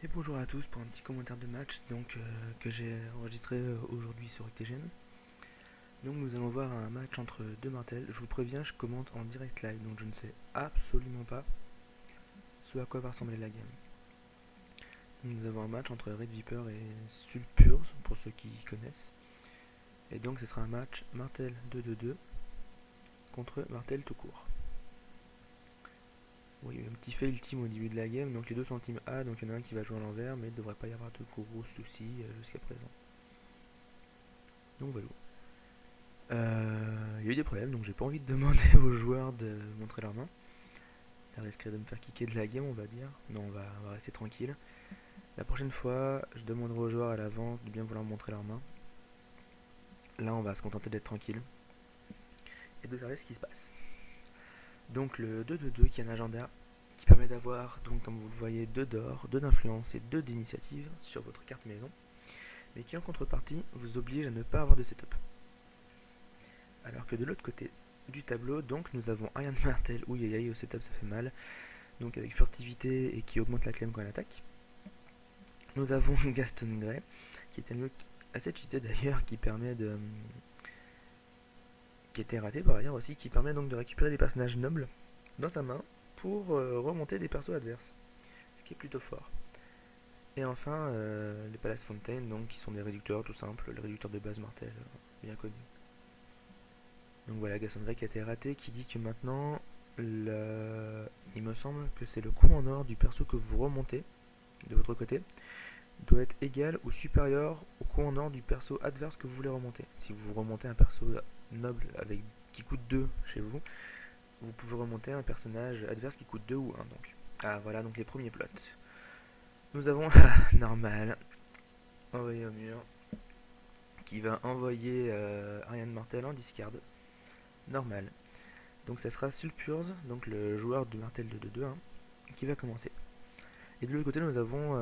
Et bonjour à tous pour un petit commentaire de match que j'ai enregistré aujourd'hui sur Octégène. Donc nous allons voir un match entre deux martels. Je vous préviens, je commente en direct live, donc je ne sais absolument pas ce à quoi va ressembler la game. Nous avons un match entre Red Viper et Sulpurs, pour ceux qui connaissent. Et donc ce sera un match martel 2-2-2 contre martel tout court. Oui, il y a eu un petit fail team au début de la game, donc les deux sont en team A, donc il y en a un qui va jouer à l'envers, mais il ne devrait pas y avoir de gros soucis jusqu'à présent. Donc voilà. Il y a eu des problèmes, donc j'ai pas envie de demander aux joueurs de montrer leurs mains. Ça risquerait de me faire kicker de la game, on va dire. Non, on va rester tranquille. La prochaine fois, je demanderai aux joueurs à l'avance de bien vouloir montrer leurs mains. Là, on va se contenter d'être tranquille et de regarder ce qui se passe. Donc le 2-2-2 qui est un agenda qui permet d'avoir, donc comme vous le voyez, 2 d'or, 2 d'influence et 2 d'initiative sur votre carte maison, mais qui en contrepartie vous oblige à ne pas avoir de setup. Alors que de l'autre côté du tableau, donc nous avons Ariane Martel, ouh aïe aïe, au setup ça fait mal, donc avec furtivité et qui augmente la claim quand elle attaque. Nous avons Gaston Grey, qui est un lieu assez cheaté d'ailleurs, qui était raté par ailleurs aussi, qui permet donc de récupérer des personnages nobles dans sa main pour remonter des persos adverses, ce qui est plutôt fort. Et enfin, les Palace Fontaine, donc qui sont des réducteurs tout simples, les réducteurs de base Martel, bien connus. Donc voilà, Gaston Grey qui a été raté, qui dit que maintenant, il me semble que c'est le coût en or du perso que vous remontez de votre côté doit être égal ou supérieur au coût en or du perso adverse que vous voulez remonter. Si vous remontez un perso noble qui coûte 2 chez vous, vous pouvez remonter un personnage adverse qui coûte 2 ou 1 donc. Ah voilà donc les premiers plots. Nous avons normal, envoyé au mur, qui va envoyer Ariane Martel en discard. Normal. Donc ça sera Sulpurs, donc le joueur de Martel de 2-2, hein, qui va commencer. Et de l'autre côté, nous avons,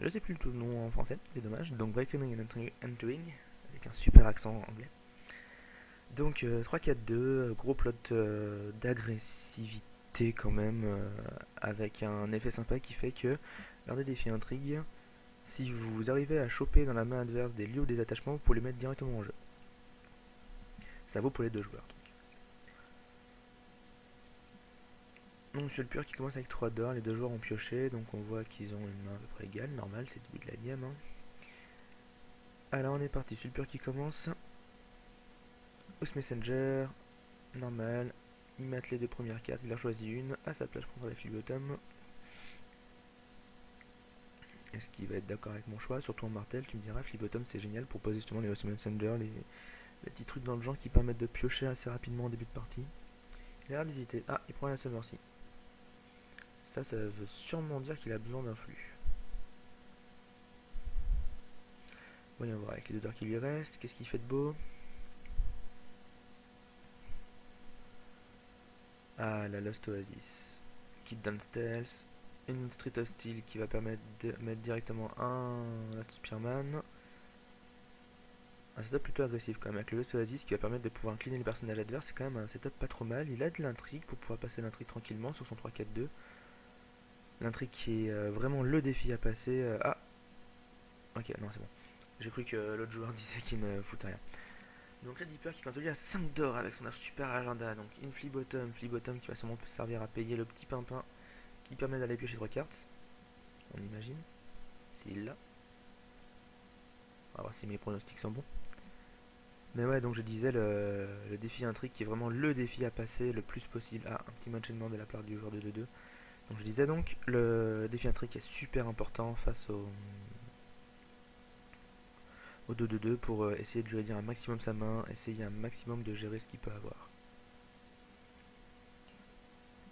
je sais plus le nom en français, c'est dommage, donc Welcoming and Entering, avec un super accent anglais. Donc 3-4-2, gros plot d'agressivité quand même, avec un effet sympa qui fait que, lors des défis intrigue, si vous arrivez à choper dans la main adverse des lieux ou des attachements, vous pouvez les mettre directement en jeu. Ça vaut pour les deux joueurs. Donc c'est le pur qui commence avec 3 d'or, les deux joueurs ont pioché, donc on voit qu'ils ont une main à peu près égale, normal, c'est le début de la game. Hein. Alors on est parti, Sulpur qui commence. House Messenger, normal. Il met les deux premières cartes, il a choisi une. À sa place, je prendrai la Philibottom. Est-ce qu'il va être d'accord avec mon choix? Surtout en martel, tu me diras, Philibottom c'est génial pour poser justement les House Messenger, les petits trucs dans le genre qui permettent de piocher assez rapidement en début de partie. Il a l'air d'hésiter. Ah, il prend la Summercy. Ça veut sûrement dire qu'il a besoin d'un flux. Voyons voir avec les deux d'or qui lui restent. Qu'est-ce qu'il fait de beau? Ah, la Lost Oasis. Kit Down Stealth. Une Street of Steel qui va permettre de mettre directement un Spearman. Un setup plutôt agressif quand même, avec le Lost Oasis qui va permettre de pouvoir incliner les personnages adverses. C'est quand même un setup pas trop mal. Il a de l'intrigue pour pouvoir passer l'intrigue tranquillement sur son 3-4-2. L'intrigue qui est vraiment le défi à passer. Ah, ok, non, c'est bon. J'ai cru que l'autre joueur disait qu'il ne foutait rien. Donc Red Deeper qui quant à lui a 5 d'or avec son super agenda. Donc une flea bottom qui va sûrement servir à payer le petit pimpin qui permet d'aller piocher 3 cartes. On imagine. S'il l'a. On va voir si mes pronostics sont bons. Mais ouais, donc je disais le défi intrigue qui est vraiment le défi à passer le plus possible. Ah, un petit enchaînement de la part du joueur de 2-2. Donc je disais donc, le défi intrigue est super important face au 2-2-2 pour essayer de lui réduire un maximum sa main, essayer un maximum de gérer ce qu'il peut avoir.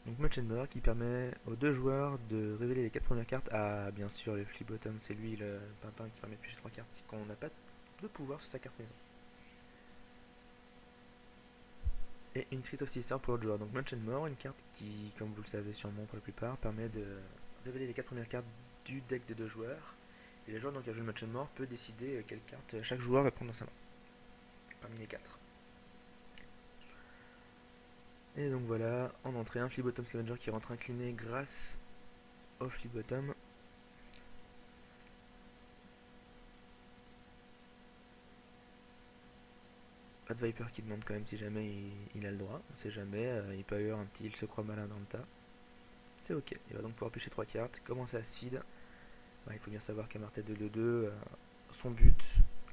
Donc Much Chamber qui permet aux deux joueurs de révéler les 4 premières cartes. Ah, bien sûr, le flip bottom, c'est lui le pimpin qui permet de piocher 3 cartes si on n'a pas de pouvoir sur sa carte maison. Et une Street of Sister pour l'autre joueur. Donc Much More, une carte qui, comme vous le savez sûrement pour la plupart, permet de révéler les 4 premières cartes du deck des deux joueurs. Et le joueur donc, qui a joué le Much More peut décider quelle carte chaque joueur va prendre dans sa main. Parmi les 4. Et donc voilà, en entrée, un Flea Bottom Scavenger qui rentre incliné grâce au Flea Bottom. Pas de Viper qui demande quand même si jamais il a le droit. On sait jamais, il peut y avoir un petit il se croit malin dans le tas. C'est ok. Il va donc pouvoir pêcher 3 cartes, commencer à se feed. Bah, il faut bien savoir qu'un martel de 2-2, son but,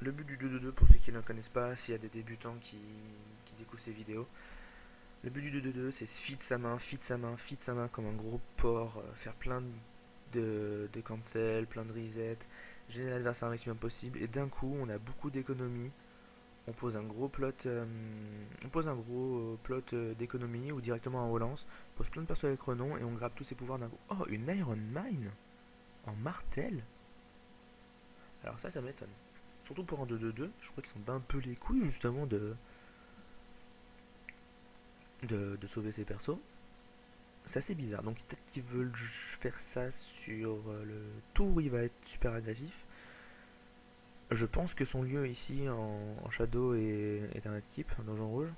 le but du 2-2, pour ceux qui ne le connaissent pas, s'il y a des débutants qui découvrent ces vidéos, le but du 2-2, c'est feed sa main, feed sa main, feed sa main comme un gros porc, faire plein de cancel, plein de reset, gêner l'adversaire un maximum possible, et d'un coup, on a beaucoup d'économies. On pose un gros plot, d'économie ou directement un relance, on pose plein de persos avec renom et on grappe tous ses pouvoirs d'un coup. Oh, une Iron Mine en martel. Alors ça m'étonne. Surtout pour un 2-2-2, je crois qu'ils s'en bat un peu les couilles justement de sauver ses persos. C'est assez bizarre. Donc peut-être qu'ils veulent faire ça sur le tour où il va être super agressif. Je pense que son lieu ici en Shadow est un keep, un donjon rouge.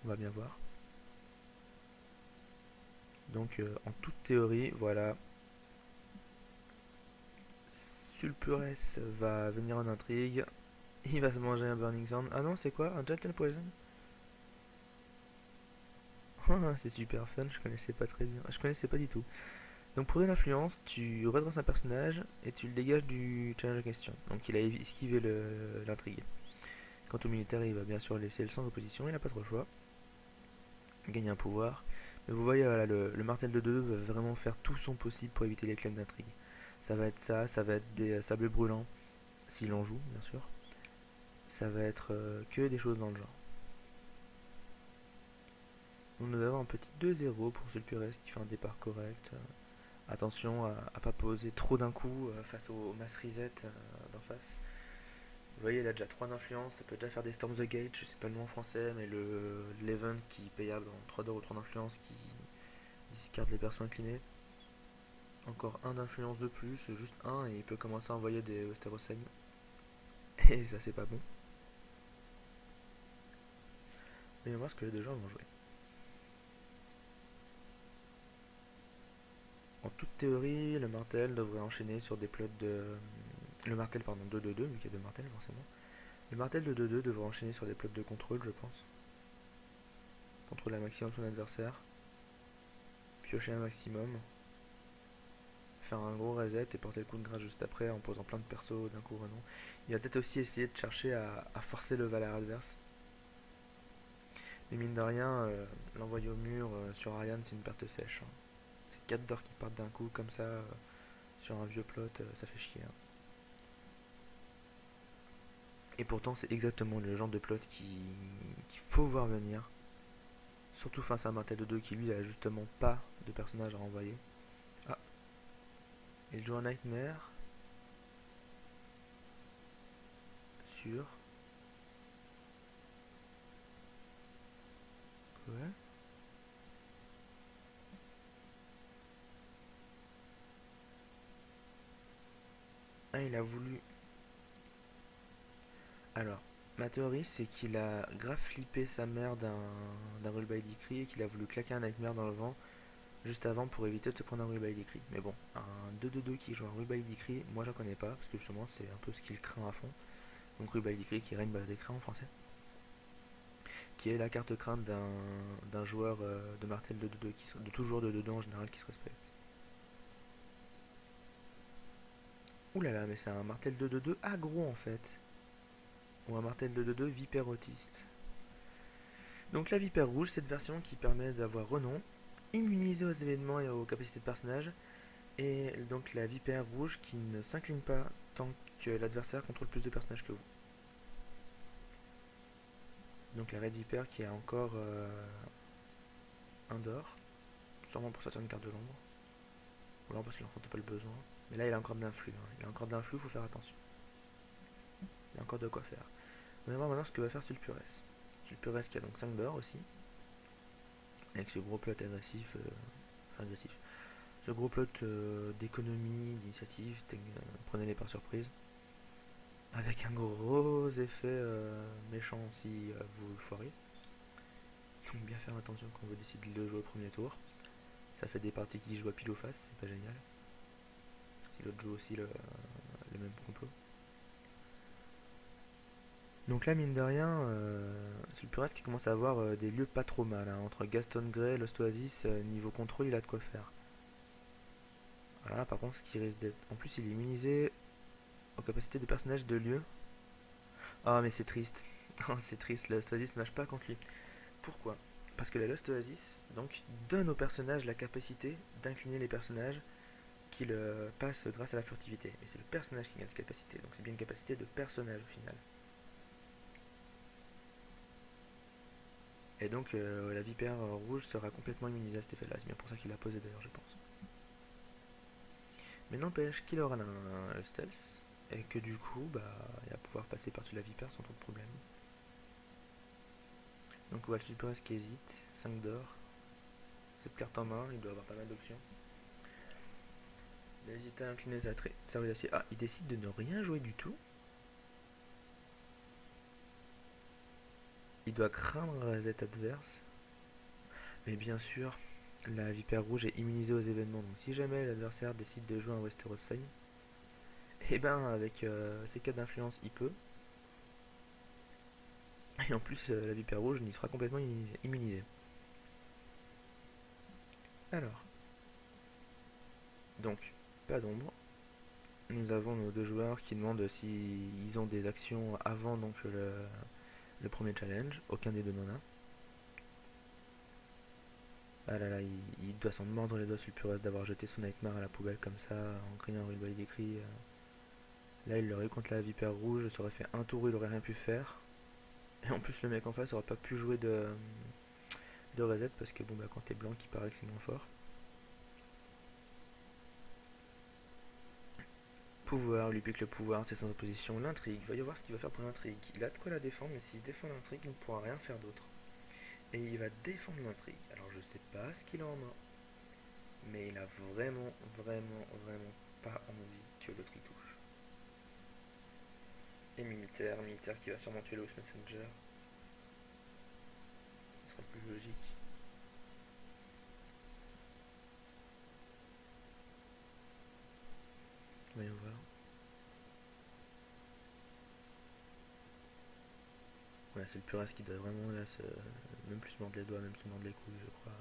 On va bien voir. Donc en toute théorie, voilà. Sulpures va venir en intrigue. Il va se manger un Burning Sand. Ah non, c'est quoi? Un Gentle Poison? C'est super fun, je connaissais pas très bien. Je connaissais pas du tout. Donc pour de l'influence, tu redresses un personnage et tu le dégages du challenge en question. Donc il a esquivé l'intrigue. Quant au militaire, il va bien sûr laisser le sans opposition, il n'a pas trop le choix. Gagner un pouvoir. Mais vous voyez, voilà, le martel de 2 va vraiment faire tout son possible pour éviter les claims d'intrigue. Ça va être ça va être des sables brûlants, s'il en joue, bien sûr. Ça va être que des choses dans le genre. Donc nous avons un petit 2-0 pour Sulpures qui fait un départ correct. Attention à ne pas poser trop d'un coup face au mass reset d'en face. Vous voyez, il a déjà 3 d'influence, ça peut déjà faire des Storm the Gate, je sais pas le nom en français, mais l'event qui est payable en 3 d'or ou 3 d'influence qui discarte les persos inclinés. Encore un d'influence de plus, juste un, et il peut commencer à envoyer des Westerosen. Et ça c'est pas bon. Mais on va voir ce que les deux gens vont jouer. En toute théorie, le martel devrait enchaîner sur des plots de... Le martel, pardon, 2-2-2, vu qu'il y a deux martels forcément. Le martel de 2-2 devrait enchaîner sur des plots de contrôle, je pense. Contrôler un maximum son adversaire. Piocher un maximum. Faire un gros reset et porter le coup de grâce juste après en posant plein de persos d'un coup renom. Il va peut-être aussi essayer de chercher à forcer le Valar adverse. Mais mine de rien, l'envoyer au mur sur Ariane, c'est une perte sèche. Hein. C'est 4 d'or qui partent d'un coup comme ça sur un vieux plot, ça fait chier. Hein. Et pourtant, c'est exactement le genre de plot qu'il faut voir venir. Surtout face à un Martel de 2 qui lui a justement pas de personnage à renvoyer. Ah, il joue un Nightmare. Sur. Ouais. Ah, il a voulu. Alors, ma théorie, c'est qu'il a grave flippé sa mère d'un Roll by Decree et qu'il a voulu claquer un Nightmare dans le vent juste avant pour éviter de se prendre un Roll by Decree. Mais bon, un 2-2-2 qui joue un Roll by Decree, moi j'en connais pas, parce que justement c'est un peu ce qu'il craint à fond. Donc Roll by Decree qui règne by Decree en français. Qui est la carte crainte d'un joueur de martel de 2-2, de toujours de 2-2 en général qui se respecte. Ouh là là, mais c'est un martel de 2-2 aggro en fait. Ou un martel de 2-2 vipère autiste. Donc la vipère rouge, cette version qui permet d'avoir renom, immunisé aux événements et aux capacités de personnage, et donc la vipère rouge qui ne s'incline pas tant que l'adversaire contrôle plus de personnages que vous. Donc la Red Viper qui a encore un d'or, sûrement pour sortir une carte de l'ombre, ou alors parce qu'il n'en ressentait pas le besoin. Mais là il a encore de l'influx, hein. Il a encore de l'influx, faut faire attention. Il y a encore de quoi faire. On va voir maintenant ce que va faire Sulpures. Sulpures qui a donc 5 d'or aussi, avec ce gros plot agressif, agressif. Ce gros plot d'économie, d'initiative, prenez-les par surprise. Avec un gros effet méchant si vous foirez. Donc bien faire attention quand vous décidez de le jouer au premier tour. Ça fait des parties qui jouent à pile ou face, c'est pas génial. Si l'autre joue aussi le même complot. Donc là, mine de rien, Sulfuras qui commence à avoir des lieux pas trop mal, hein. Entre Gaston Grey, Lost Oasis, niveau contrôle, il a de quoi faire. Alors là, par contre, ce qui risque d'être... En plus, il est immunisé aux capacités de personnages de lieu. Ah, mais c'est triste. Oh, c'est triste, la Lost Oasis ne marche pas contre lui. Pourquoi? Parce que la Lost Oasis donc, donne aux personnages la capacité d'incliner les personnages qu'il passe grâce à la furtivité. Mais c'est le personnage qui gagne cette capacité, donc c'est bien une capacité de personnage au final. Et donc la vipère rouge sera complètement immunisée à cet effet-là. C'est bien pour ça qu'il l'a posé d'ailleurs, je pense. Mais n'empêche qu'il aura un stealth, et que du coup, bah, il va pouvoir passer par-dessus la vipère sans trop de problème. Donc on voit le Sulfuras qui hésite, 5 d'or, cette carte en main, il doit avoir pas mal d'options. Il a hésité à incliner sa rue d'acier. Ah, il décide de ne rien jouer du tout. Il doit craindre un reset adverse. Mais bien sûr, la vipère rouge est immunisée aux événements. Donc si jamais l'adversaire décide de jouer un Westeros Sign, et ben avec ses 4 d'influence, il peut. Et en plus, la vipère rouge n'y sera complètement immunisée. Alors, donc, pas d'ombre. Nous avons nos deux joueurs qui demandent s'ils ont des actions avant donc le premier challenge. Aucun des deux n'en a. Ah là là, il doit s'en mordre les doigts sur le puresse d'avoir jeté son Nightmare à la poubelle comme ça, en criant un rude des cris. Là, il l'aurait eu contre la vipère rouge, ça aurait fait un tour où il aurait rien pu faire. Et en plus, le mec en face aurait pas pu jouer de reset parce que bon, bah, quand t'es blanc, il paraît que c'est moins fort. Pouvoir, lui pique le pouvoir, c'est sans opposition. L'intrigue, il va y voir ce qu'il va faire pour l'intrigue. Il a de quoi la défendre, mais s'il défend l'intrigue, il ne pourra rien faire d'autre. Et il va défendre l'intrigue. Alors je sais pas ce qu'il a en main, mais il a vraiment, vraiment, vraiment pas envie que l'autre y touche. Et militaire qui va sûrement tuer Lost Messenger. Ce sera le plus logique. Voyons voir. Ouais, c'est le Puras qui doit vraiment là même plus se mordre les doigts, même se mordre les couilles, je crois,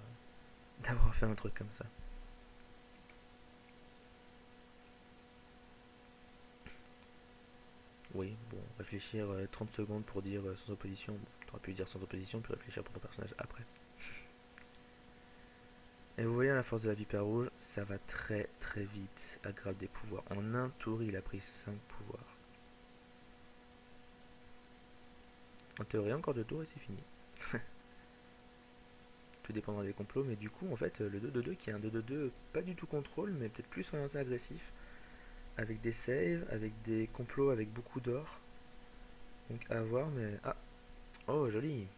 d'avoir fait un truc comme ça. Oui, bon, réfléchir 30 secondes pour dire sans opposition. Bon, t'aurais pu dire sans opposition, puis réfléchir pour ton personnage après. Et vous voyez, à la force de la vipère rouge, ça va très très vite à grave des pouvoirs. En un tour, il a pris 5 pouvoirs. En théorie, encore 2 tours et c'est fini. Tout dépendra des complots, mais du coup, en fait, le 2-2-2 qui est un 2-2-2 pas du tout contrôle, mais peut-être plus orienté agressif, avec des saves, avec des complots avec beaucoup d'or. Donc à voir, mais... Ah. Oh, joli.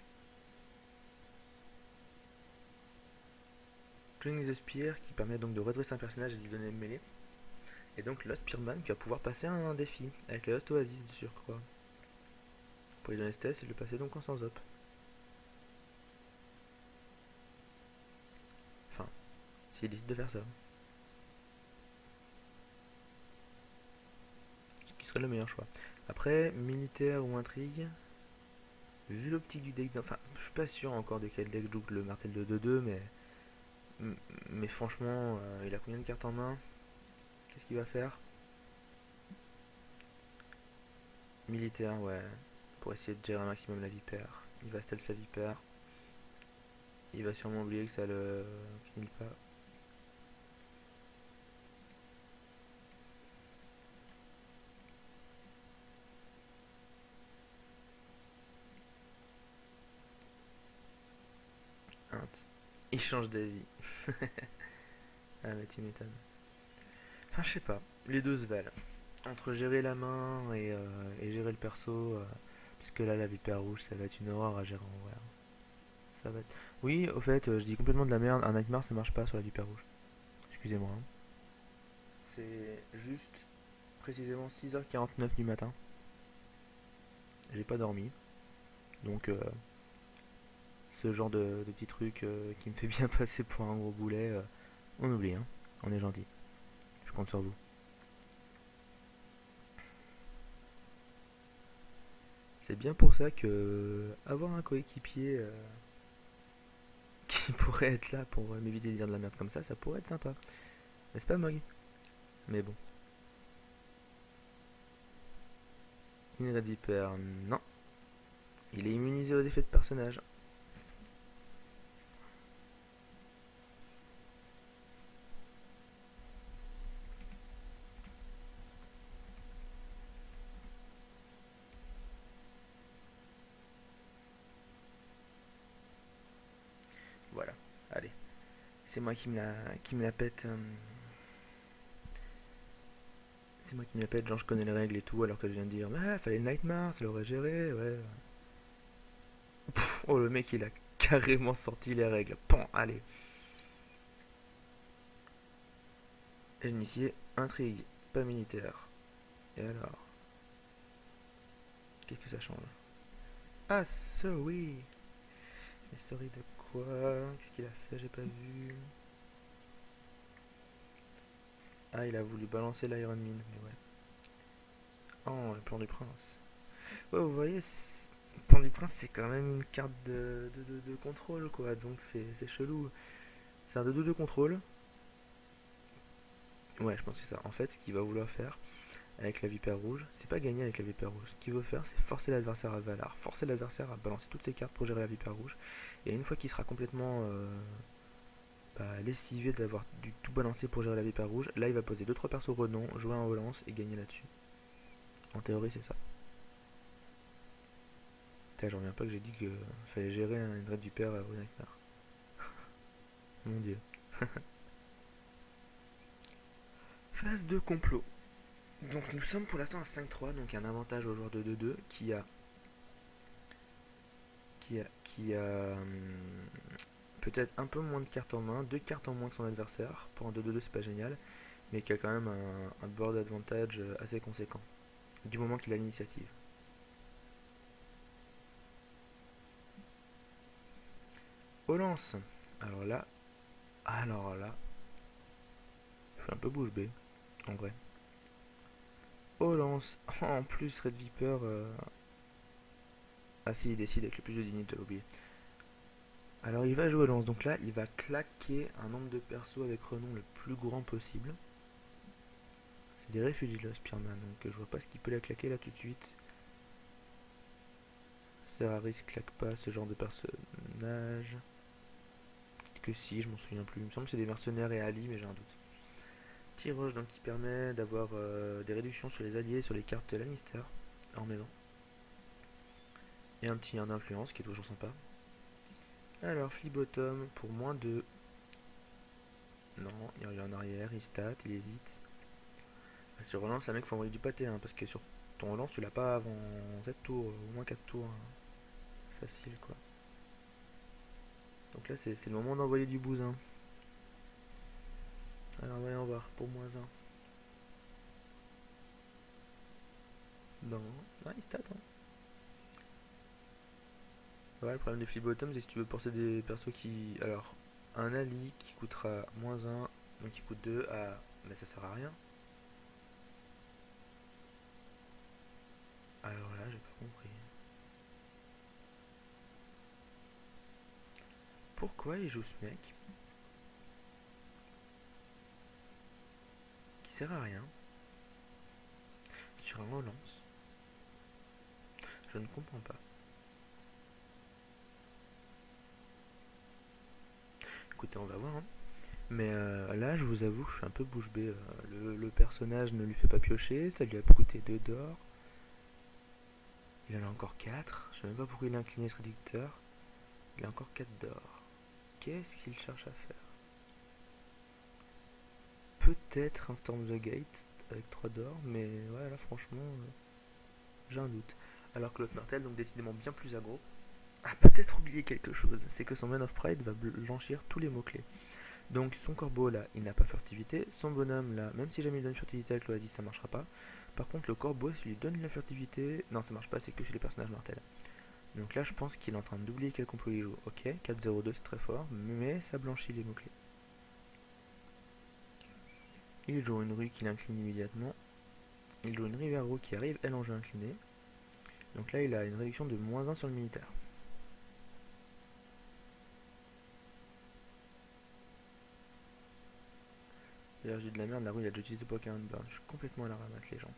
Cleaning the Spear qui permet donc de redresser un personnage et de lui donner une mêlée. Et donc Lost Spearman qui va pouvoir passer un défi avec le Lost Oasis de surcroît. Pour lui donner ce test et le passer donc en sans op. Enfin, s'il décide de faire ça. Ce qui serait le meilleur choix. Après, militaire ou intrigue, vu l'optique du deck, enfin, je suis pas sûr encore de quel deck joue le martel de 2-2, mais franchement, il a combien de cartes en main? Qu'est-ce qu'il va faire? Militaire, ouais. Pour essayer de gérer un maximum la vipère. Il va stealth sa vipère. Il va sûrement oublier que ça le cumule pas. Il change d'avis. Ah mais tu m'étonnes. Enfin je sais pas, les deux se valent. Entre gérer la main et gérer le perso, puisque là la vipère rouge ça va être une horreur à gérer en vrai. Ça va être... Oui, au fait, je dis complètement de la merde, un Nightmare ça marche pas sur la vipère rouge. Excusez-moi, hein. C'est juste précisément 6h49 du matin. J'ai pas dormi. Donc ce genre de petit truc qui me fait bien passer pour un gros boulet, on oublie, hein. On est gentil. Je compte sur vous. C'est bien pour ça que avoir un coéquipier qui pourrait être là pour m'éviter de dire de la merde comme ça pourrait être sympa. N'est-ce pas, Mog? Mais bon. Une Red Viper, non. Il est immunisé aux effets de personnage. Voilà, allez. C'est moi qui me la pète. C'est moi qui me la pète, genre je connais les règles et tout, alors que je viens de dire, ah, fallait le Nightmare, ça l'aurait géré, ouais. Pff, oh, le mec il a carrément sorti les règles. Bon, allez. Initié, intrigue, pas militaire. Et alors? Qu'est-ce que ça change? Ah, sorry! Mais sorry de quoi? Qu'est-ce qu'il a fait? J'ai pas vu. Ah, il a voulu balancer l'Iron Mine, mais ouais. Oh, le plan du prince. Ouais, vous voyez, le plan du prince, c'est quand même une carte de contrôle, quoi. Donc c'est chelou. C'est un 2-2 de contrôle. Ouais, je pense que c'est ça. En fait, ce qu'il va vouloir faire avec la vipère rouge, c'est pas gagner avec la vipère rouge. Ce qu'il veut faire, c'est forcer l'adversaire à Valar, forcer l'adversaire à balancer toutes ses cartes pour gérer la vipère rouge. Et une fois qu'il sera complètement lessivé d'avoir du tout balancé pour gérer la vipère rouge, là il va poser 2-3 persos renom, jouer un relance et gagner là-dessus. En théorie, c'est ça. Putain, j'en reviens pas que j'ai dit qu'il fallait gérer une Red Viper au Nightmare. Mon dieu. Phase de complot. Donc nous sommes pour l'instant à 5-3, donc un avantage au joueur de 2-2 qui a peut-être un peu moins de cartes en main, 2 cartes en moins que son adversaire. Pour un 2-2-2 c'est pas génial, mais qui a quand même un board advantage assez conséquent, du moment qu'il a l'initiative. Au lance. Alors là, je suis un peu bouche bée, en vrai. Au lance. En plus, Red Viper. Ah si, il décide avec le plus de dignité, t'as oublié. Alors il va jouer au lance, donc là il va claquer un nombre de persos avec renom le plus grand possible. C'est des réfugiés là, Spearman, donc je vois pas ce qui peut la claquer là tout de suite. Seraris claque pas ce genre de personnage. Peut-être que si, je m'en souviens plus. Il me semble que c'est des mercenaires et Ali, mais j'ai un doute. Tiroche donc qui permet d'avoir des réductions sur les alliés et sur les cartes de Lannister en maison. Et un petit 1 d'influence qui est toujours sympa. Alors, Flea-Bottom pour moins 2. Non, il revient en arrière, il stat, il hésite. Sur relance, la mec faut envoyer du pâté, hein, parce que sur ton relance, tu l'as pas avant 7 tours, au moins 4 tours. Hein. Facile quoi. Donc là, c'est le moment d'envoyer du bousin. Alors, voyons voir, pour moins 1. Non, non, il stat. Hein. Ouais, le problème des flip bottom, c'est que si tu veux forcer des persos qui. Alors, un Ali qui coûtera moins 1, donc qui coûte 2 à. Mais ça sert à rien. Alors là, j'ai pas compris. Pourquoi il joue ce mec qui sert à rien sur un relance? Je ne comprends pas. Écoutez, on va voir. Hein. Mais là, je vous avoue, je suis un peu bouche bée. Le personnage ne lui fait pas piocher, ça lui a coûté 2 d'or. Il en a encore 4. Je sais même pas pourquoi il a incliné ce réducteur. Il a encore 4 d'or. Qu'est-ce qu'il cherche à faire? Peut-être un Storm the Gate avec 3 d'or, mais ouais, là franchement, j'ai un doute. Alors que l'autre Martel, donc décidément bien plus aggro, a peut-être oublié quelque chose. C'est que son Man of Pride va blanchir tous les mots-clés. Donc son corbeau là, il n'a pas furtivité. Son bonhomme là, même si jamais il donne furtivité avec l'oasis, ça marchera pas. Par contre, le corbeau, s'il lui donne la furtivité, non, ça marche pas, c'est que chez les personnages mortels. Donc là, je pense qu'il est en train d'oublier quel complot il joue. Ok, 4-0-2, c'est très fort, mais ça blanchit les mots-clés. Il joue une rue qui l'incline immédiatement. Il joue une rivière qui arrive, elle en jeu incliné. Donc là il a une réduction de -1 sur le militaire. D'ailleurs j'ai de la merde, la rue il a déjà utilisé Pokémon Burn, je suis complètement à la ramasse les gens.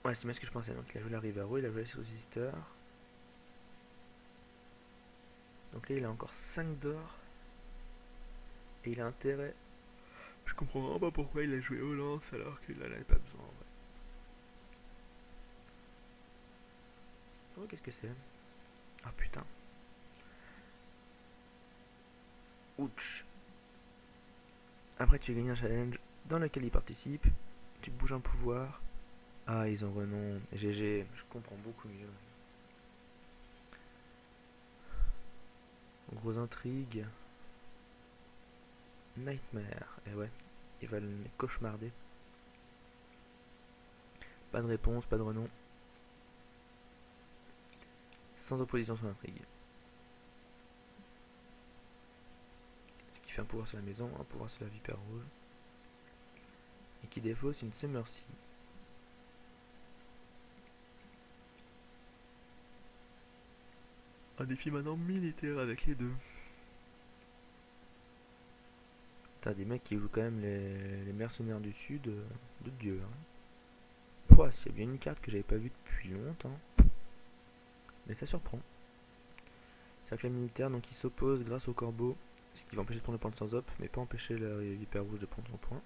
Ouais c'est bien ce que je pensais, donc il a joué la Rivaro, il a joué la Sister. Donc là il a encore 5 d'or. Et il a intérêt. Je comprends vraiment pas pourquoi il a joué au lance alors qu'il en avait pas besoin en vrai. Oh qu'est-ce que c'est? Ah putain. Ouch. Après tu gagnes un challenge dans lequel il participe. Tu bouges un pouvoir. Ah ils ont renom. GG, je comprends beaucoup mieux. Grosse intrigue. Nightmare. Et ouais, il va le cauchemarder. Pas de réponse, pas de renom. Sans opposition sur l'intrigue. Ce qui fait un pouvoir sur la maison, un pouvoir sur la vipère rouge. Et qui défausse une Summercy. Un défi maintenant militaire avec les deux. T'as des mecs qui jouent quand même les mercenaires du sud de Dieu. Hein. Pouah, c'est bien une carte que j'avais pas vue depuis longtemps. Mais ça surprend. Cercle militaire, donc il s'oppose grâce au corbeau. Ce qui va empêcher de prendre le point de sans op, mais pas empêcher la hyper rouge de prendre son point.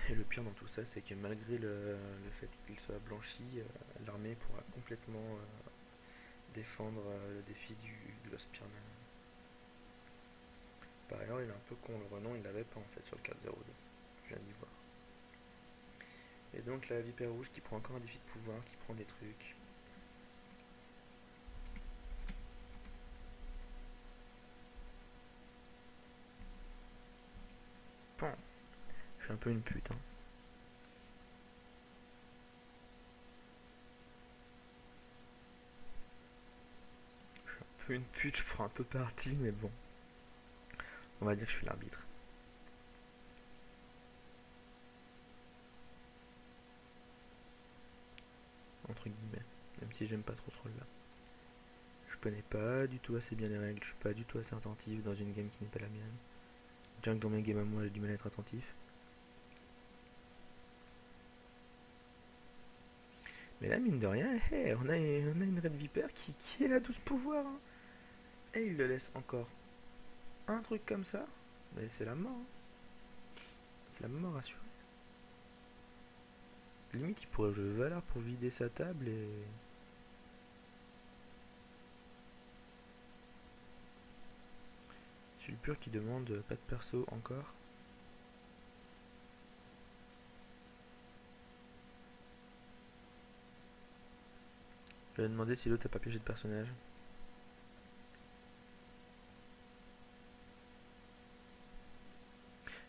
Et le pire dans tout ça, c'est que malgré le fait qu'il soit blanchi, l'armée pourra complètement défendre le défi de l'Ospirman. Par ailleurs, il est un peu con, le renom il l'avait pas en fait sur le 4-0-2. Je viens d'y voir. Et donc la vipère rouge qui prend encore un défi de pouvoir, qui prend des trucs. Pan. Je suis un peu une pute. Hein. Je suis un peu une pute, je prends un peu parti, mais bon. On va dire que je suis l'arbitre. Entre guillemets. Même si j'aime pas trop ce rôle-là. Je connais pas du tout assez bien les règles, je suis pas du tout assez attentif dans une game qui n'est pas la mienne. Bien que dans mes games à moi j'ai du mal à être attentif. Mais là mine de rien, hey, on a une Red Viper qui est à 12 pouvoirs. Hein. Et il le laisse encore un truc comme ça. Mais c'est la mort. Hein. C'est la mort assurée. Limite il pourrait jouer Valar pour vider sa table et... Sulpur qui demande pas de perso encore. Je vais demander si l'autre a pas piégé de personnage.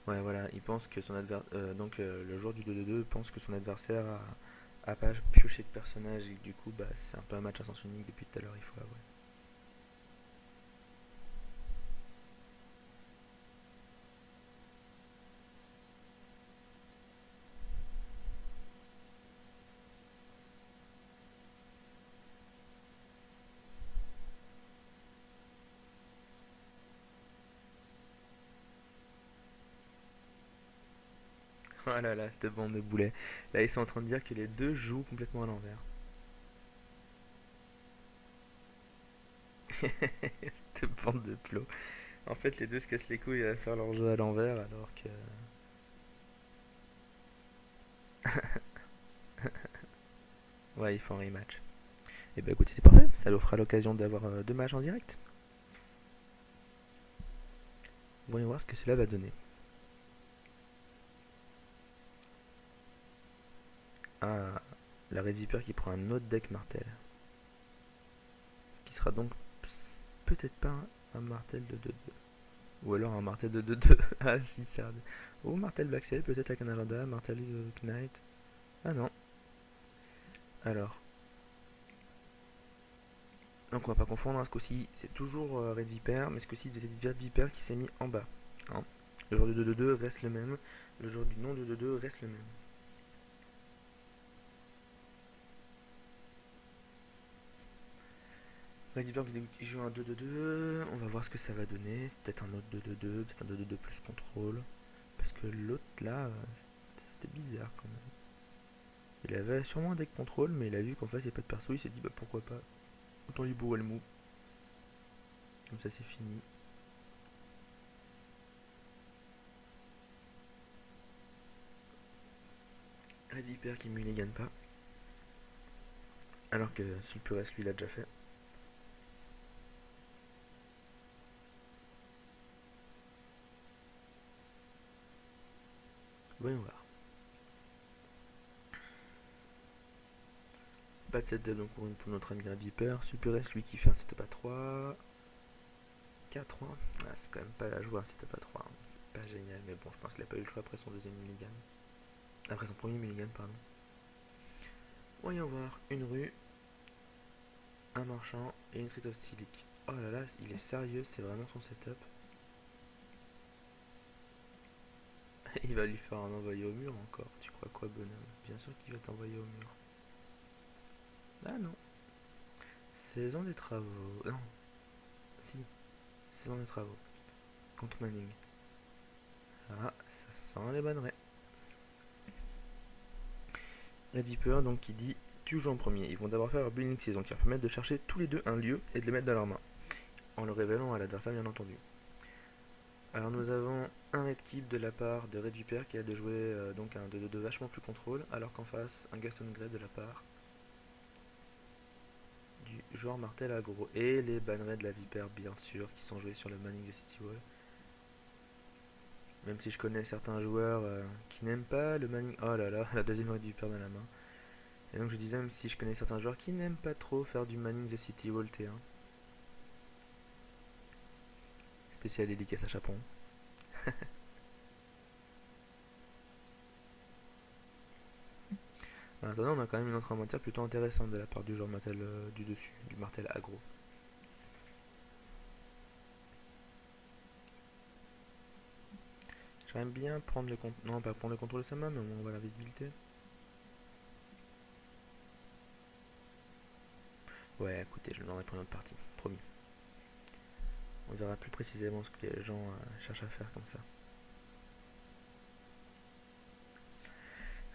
Ouais voilà, il pense que son adversaire... donc le joueur du 2-2-2 pense que son adversaire a pas pioché de personnage et que du coup bah c'est un peu un match à sens unique depuis tout à l'heure il faut avouer. Oh là là, cette bande de boulets. Là ils sont en train de dire que les deux jouent complètement à l'envers. Cette bande de plots. En fait les deux se cassent les couilles à faire leur jeu à l'envers alors que... Ouais ils font un rematch. Et bah écoutez c'est parfait, ça leur fera l'occasion d'avoir deux matchs en direct. Voyons voir ce que cela va donner. Ah, la Red Viper qui prend un autre deck martel. Ce qui sera donc peut-être pas un martel de 2-2. Ou alors un martel de 2-2. Ah si, ça. Ou martel Baxel, peut-être avec un agenda, martel Knight. Ah non. Alors. Donc on va pas confondre, hein, ce coup-ci c'est toujours Red Viper, mais ce coup-ci c'est Red Viper qui s'est mis en bas. Hein. Le joueur du 2-2-2 reste le même. Le joueur du non 2-2-2 reste le même. Red Viper qui joue un 2-2-2. On va voir ce que ça va donner. C'est peut-être un autre 2-2-2. Peut-être un 2-2-2 plus contrôle. Parce que l'autre là, c'était bizarre quand même. Il avait sûrement un deck contrôle, mais il a vu qu'en face il n'y a pas de perso. Il s'est dit bah pourquoi pas. Autant lui bourrer le mou. Comme ça c'est fini. Red Viper qui mulligan pas. Alors que Sulpurès lui l'a déjà fait. Voyons voir. Pas de setup donc pour notre ami Red Viper. Sulpurès lui qui fait un setup à 3. 4 1. Ah, c'est quand même pas la joie un setup à 3. C'est pas génial, mais bon, je pense qu'il a pas eu le choix après son deuxième mulligan. Après son premier mulligan, pardon. Voyons voir. Une rue, un marchand et une street of Silic. Oh là là, il est sérieux, c'est vraiment son setup. Il va lui faire un envoyé au mur encore. Tu crois quoi, bonhomme? Bien sûr qu'il va t'envoyer au mur. Ah non. Saison des travaux. Non. Si. Saison des travaux. Contre Manning. Ah, ça sent les bannerets. Red Viper, donc, qui dit tu joues en premier. Ils vont d'abord faire leur building saison qui va permettre de chercher tous les deux un lieu et de le mettre dans leurs mains. En le révélant à l'adversaire, bien entendu. Alors nous avons un red keep de la part de Red Viper qui a de jouer donc un 2-2-2 vachement plus contrôle, alors qu'en face un Gaston Grey de la part du joueur Martel aggro. Et les bannerets de la Viper bien sûr qui sont joués sur le Manning de City Wall. Même si je connais certains joueurs qui n'aiment pas le Manning. Oh là là, la deuxième Red Viper dans la main. Et donc je disais même si je connais certains joueurs qui n'aiment pas trop faire du Manning the City Wall T1. Spécial dédicace à Chapon. En attendant, on a quand même une entrée en matière plutôt intéressante de la part du joueur Martel du dessus, du Martel aggro. J'aimerais bien prendre le contrôle. Non, pas prendre le contrôle de sa main, mais on voit la visibilité. Ouais, écoutez, je le donnerai pour une autre partie, promis. On verra plus précisément ce que les gens cherchent à faire comme ça.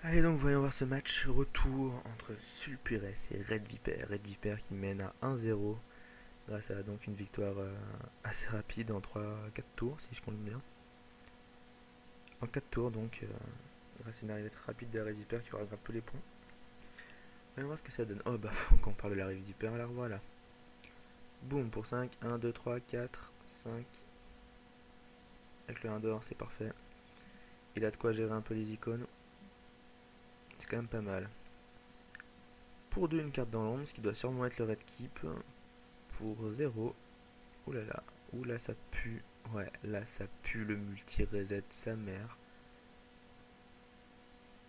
Allez donc, voyons voir ce match retour entre Sulpurès et Red Viper. Red Viper qui mène à 1-0 grâce à donc une victoire assez rapide en 3-4 tours, si je compte bien. En 4 tours, donc, grâce à une arrivée très rapide de Red Viper qui aura tous les points. Voyons voir ce que ça donne. Oh bah, quand on parle de la Red Viper, la revoilà. Boum pour 5, 1, 2, 3, 4, 5. Avec le 1 dehors, c'est parfait. Il a de quoi gérer un peu les icônes. C'est quand même pas mal. Pour 2, une carte dans l'ombre, ce qui doit sûrement être le red keep. Pour 0. Oulala. Oula, ça pue. Ouais, là, ça pue le multi-reset, sa mère.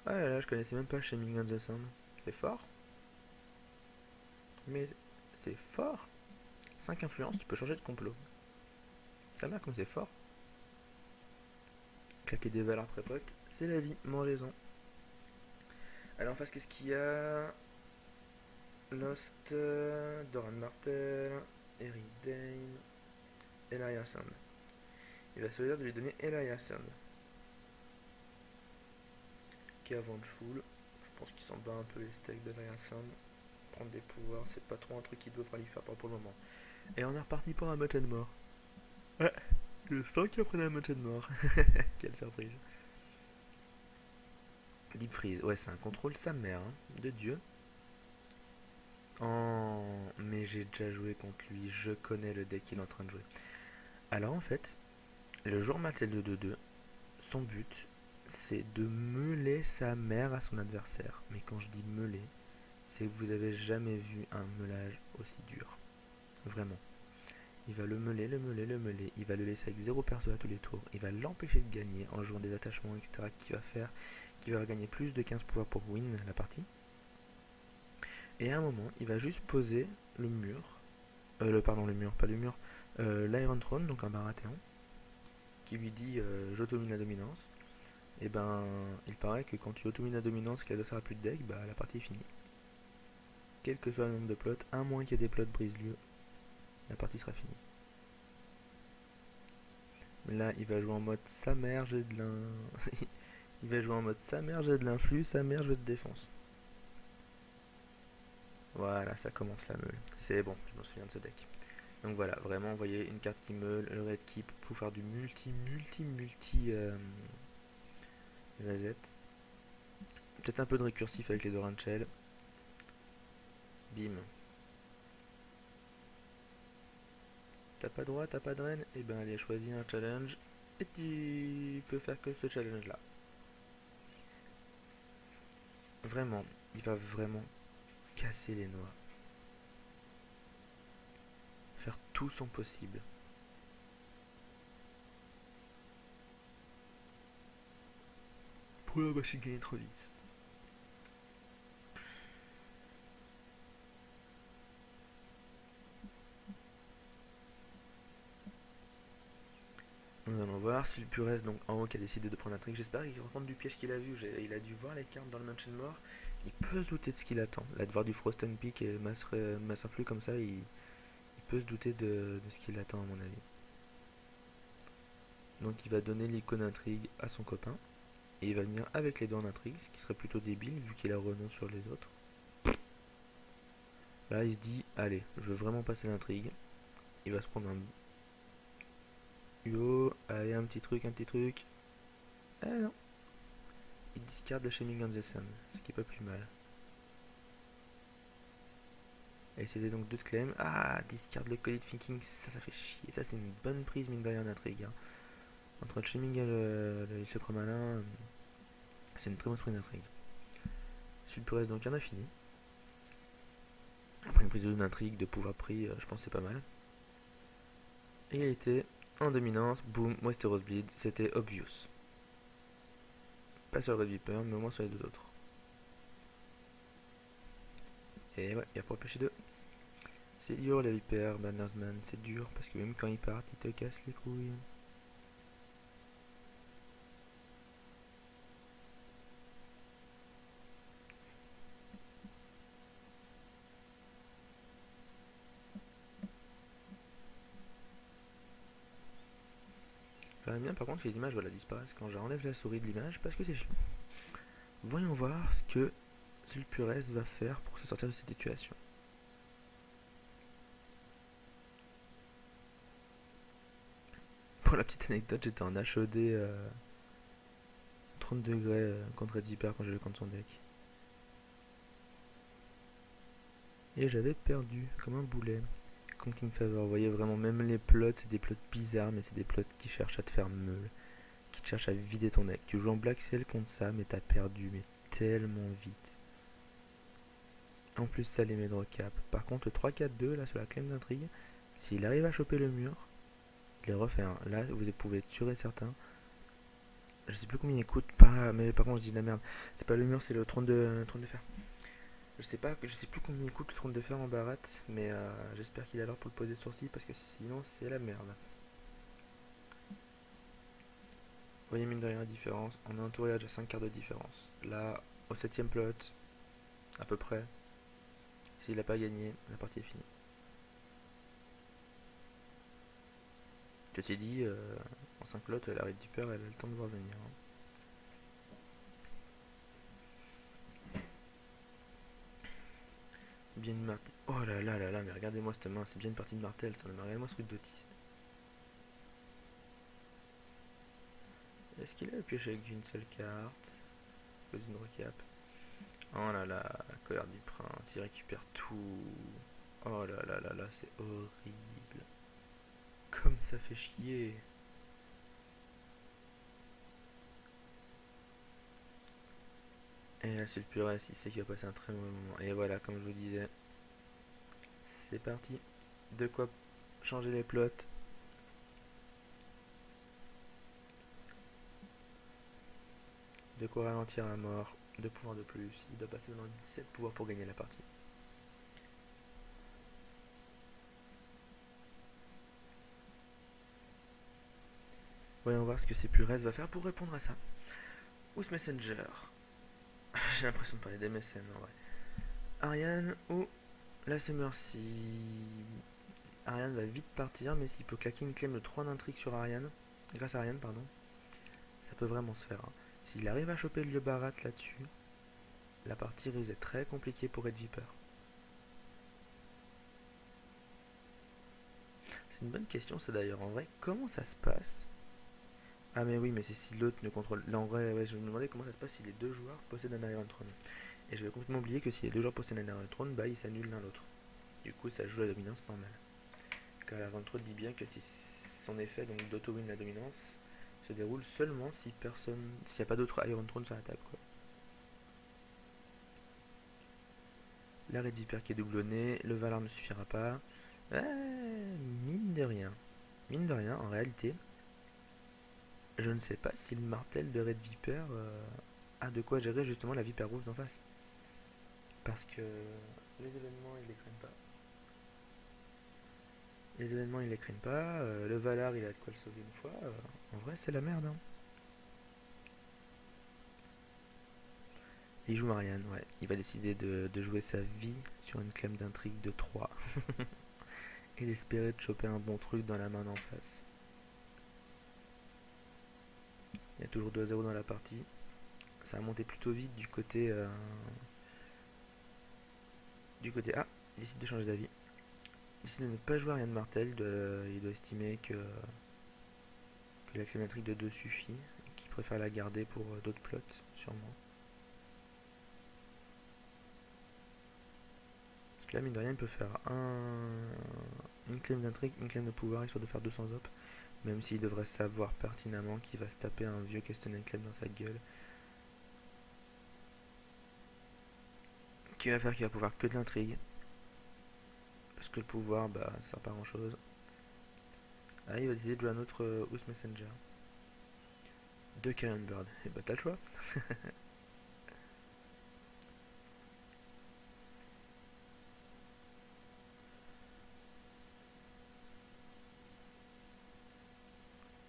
Ah là là, je connaissais même pas le Shaming of the Sun. C'est fort. Mais c'est fort. 5 influences, tu peux changer de complot. Ça mère comme c'est fort. Claquer des valeurs prépotes, c'est la vie, mangez-en. Alors en face, qu'est-ce qu'il y a? Lost, Doran Martel, Eric Dane, Elijah Sand. Il va se choisir de lui donner Elijah Sand. Qui est Vengeful. Je pense qu'il s'en bat un peu les steaks d'Elijah Sand. Prendre des pouvoirs, c'est pas trop un truc qu'il devra lui faire pour le moment. Et on est reparti pour un match de mort. Ouais, je sens qu'il prenait un match de mort. Quelle surprise. Deep Freeze, ouais, c'est un contrôle sa mère, hein, de Dieu. Oh, mais j'ai déjà joué contre lui, je connais le deck qu'il est en train de jouer. Alors en fait, le joueur Martel de 2-2, son but, c'est de meuler sa mère à son adversaire. Mais quand je dis meuler, c'est que vous avez jamais vu un meulage aussi dur. Vraiment. Il va le meuler, le meuler, le meuler. Il va le laisser avec 0 perso à tous les tours. Il va l'empêcher de gagner en jouant des attachements, etc. Qui va gagner plus de 15 pouvoirs pour win la partie. Et à un moment, il va juste poser le mur. Pardon, le mur, pas le mur. L'Iron Throne, donc un Baratheon. qui lui dit j'automine la dominance. Et ben, il paraît que quand tu automines la dominance, que l'adversaire a plus de deck, bah la partie est finie. Quel que soit le nombre de plots, à moins qu'il y ait des plots brise-lieu, la partie sera finie. Là, il va jouer en mode sa mère, j'ai de l'in. Il va jouer en mode sa mère, j'ai de l'influx, sa mère, j'ai de défense. Voilà, ça commence la meule. C'est bon, je me souviens de ce deck. Donc voilà, vraiment, vous voyez, une carte qui meule, le red keep pour faire du multi reset. Peut-être un peu de récursif avec les Doran Shell. Bim. T'as pas droit, t'as pas de reine. Et ben allez, choisis un challenge. Et tu peux faire que ce challenge là. Vraiment, il va vraiment casser les noix. Faire tout son possible. Pour la machine gagner trop vite. Nous allons voir si le Purès, donc en haut, qui a décidé de prendre l'intrigue. J'espère qu'il va prendre du piège qu'il a vu. Il a dû voir les cartes dans le Mansion Mort. Il peut se douter de ce qu'il attend. Là, de voir du Frosten Peak et Masserflu comme ça, il peut se douter de ce qu'il attend, à mon avis. Donc, il va donner l'icône intrigue à son copain. Et il va venir avec les dents d'intrigue, ce qui serait plutôt débile vu qu'il a renom sur les autres. Là, il se dit allez, je veux vraiment passer l'intrigue. Il va se prendre un UO. Allez, un petit truc, un petit truc. Ah non. Il discarde le Shaming on the Sun, ce qui est pas plus mal. Et c'était donc 2 de claim. Ah, discard le Coded Thinking, ça fait chier. Ça, c'est une bonne prise, mine de rien, d'intrigue. Hein. Entre le Shaming et le secret malin, c'est une très bonne prise d'intrigue. Sulpurès, donc, il en a fini. Après une prise de 2 d'intrigue, de pouvoir pris, je pense que c'est pas mal. Égalité, en dominance, boom, Westeros Bleed, c'était obvious. Pas sur le Red Viper, mais au moins sur les deux autres. Et ouais, il y a pour pêcher 2. C'est dur la Viper, Bannersman, c'est dur parce que même quand ils partent, ils te cassent les couilles. J'aimerais bien par contre que les images voilà, disparaissent quand j'enlève la souris de l'image parce que c'est chiant. Voyons voir ce que Sulpurès va faire pour se sortir de cette situation. Pour la petite anecdote, j'étais en HOD 30 degrés contre Red Viper quand j'ai le contre son deck. Et j'avais perdu comme un boulet. Contre King Favor, vous voyez vraiment, même les plots, c'est des plots bizarres, mais c'est des plots qui cherchent à te faire meule, qui te cherchent à vider ton deck. Tu joues en Black Cell contre ça, mais t'as perdu, mais tellement vite. En plus, ça les met de recap. Par contre, le 3-4-2, là, sur la claim d'intrigue, s'il arrive à choper le mur, il les refait un. Là, vous pouvez être sûr et certain. Je sais plus combien il coûte, pas, mais par contre, je dis de la merde. C'est pas le mur, c'est le trône de fer. Je sais plus combien il coûte le trône de fer en barat, mais j'espère qu'il a l'heure pour le poser sourcil parce que sinon, c'est la merde. Vous voyez, mine de rien, la différence. On est entouré à déjà 5 quarts de différence. Là, au 7ème plot, à peu près, s'il n'a pas gagné, la partie est finie. Je t'ai dit, en 5 plots, la Red Deeper, elle a le temps de voir venir. Hein. Bien une martelle. Oh là là là là, mais regardez-moi cette main, c'est bien une partie de martel, ça. Regardez-moi ce truc d'autiste. Est-ce qu'il a pioché avec une seule carte? Pose une recap. Oh là là, la colère du prince, il récupère tout. Oh là là là là, c'est horrible. Comme ça fait chier. Et là, c'est le purée, il sait qu'il va passer un très mauvais moment. Et voilà, comme je vous disais, c'est parti. De quoi changer les plots. De quoi ralentir à mort. 2 pouvoirs de plus. Il doit passer dans 17 pouvoirs pour gagner la partie. Voyons voir ce que C+S va faire pour répondre à ça. Ous Messenger. J'ai l'impression de parler des mécènes en vrai. Ariane ou la Summercy. Ariane va vite partir, mais s'il peut claquer une claim de 3 d'intrigue sur Ariane, grâce à Ariane, pardon, ça peut vraiment se faire. Hein. S'il arrive à choper le Barat là-dessus, la partie risque d'être très compliquée pour Red Viper. C'est une bonne question, ça d'ailleurs. En vrai, comment ça se passe? Ah, mais oui, mais c'est si l'autre ne contrôle. Là, en vrai, ouais, je me demandais comment ça se passe si les deux joueurs possèdent un Iron Throne. Et je vais complètement oublier que si les deux joueurs possèdent un Iron Throne, bah ils s'annulent l'un l'autre. Du coup, ça joue la dominance normale. Car l'Iron Throne dit bien que si son effet donc d'auto-win la dominance se déroule seulement si personne. S'il n'y a pas d'autre Iron Throne sur la table, quoi. La Red Viper qui est doublonnée, le Valar ne suffira pas. Mine de rien. Mine de rien, en réalité, je ne sais pas si le martel de Red Viper a de quoi gérer justement la Viper rouge d'en face. Parce que les événements, ils les craignent pas. Les événements, ils les craignent pas. Le Valar, il a de quoi le sauver une fois. En vrai, c'est la merde. Hein. Il joue Marianne, ouais. Il va décider de jouer sa vie sur une clame d'intrigue de 3. Et d'espérer de choper un bon truc dans la main d'en face. Il y a toujours 2-0 dans la partie. Ça a monté plutôt vite du côté... du côté A. Il décide de changer d'avis. Il décide de ne pas jouer Ariane Martel. Il doit estimer que la clame d'intrigue de 2 suffit. Et qu'il préfère la garder pour d'autres plots, sûrement. Parce que là, mine de rien, il peut faire une claim d'intrigue, une claim de pouvoir, histoire de faire 200 op. Même s'il devrait savoir pertinemment qu'il va se taper un vieux Castanet Claim dans sa gueule. Qui va faire qu'il va pouvoir que de l'intrigue. Parce que le pouvoir, bah, ça sert pas à grand chose. Ah, il va décider de jouer un autre House Messenger. De Cannon Bird. Et bah, t'as le choix.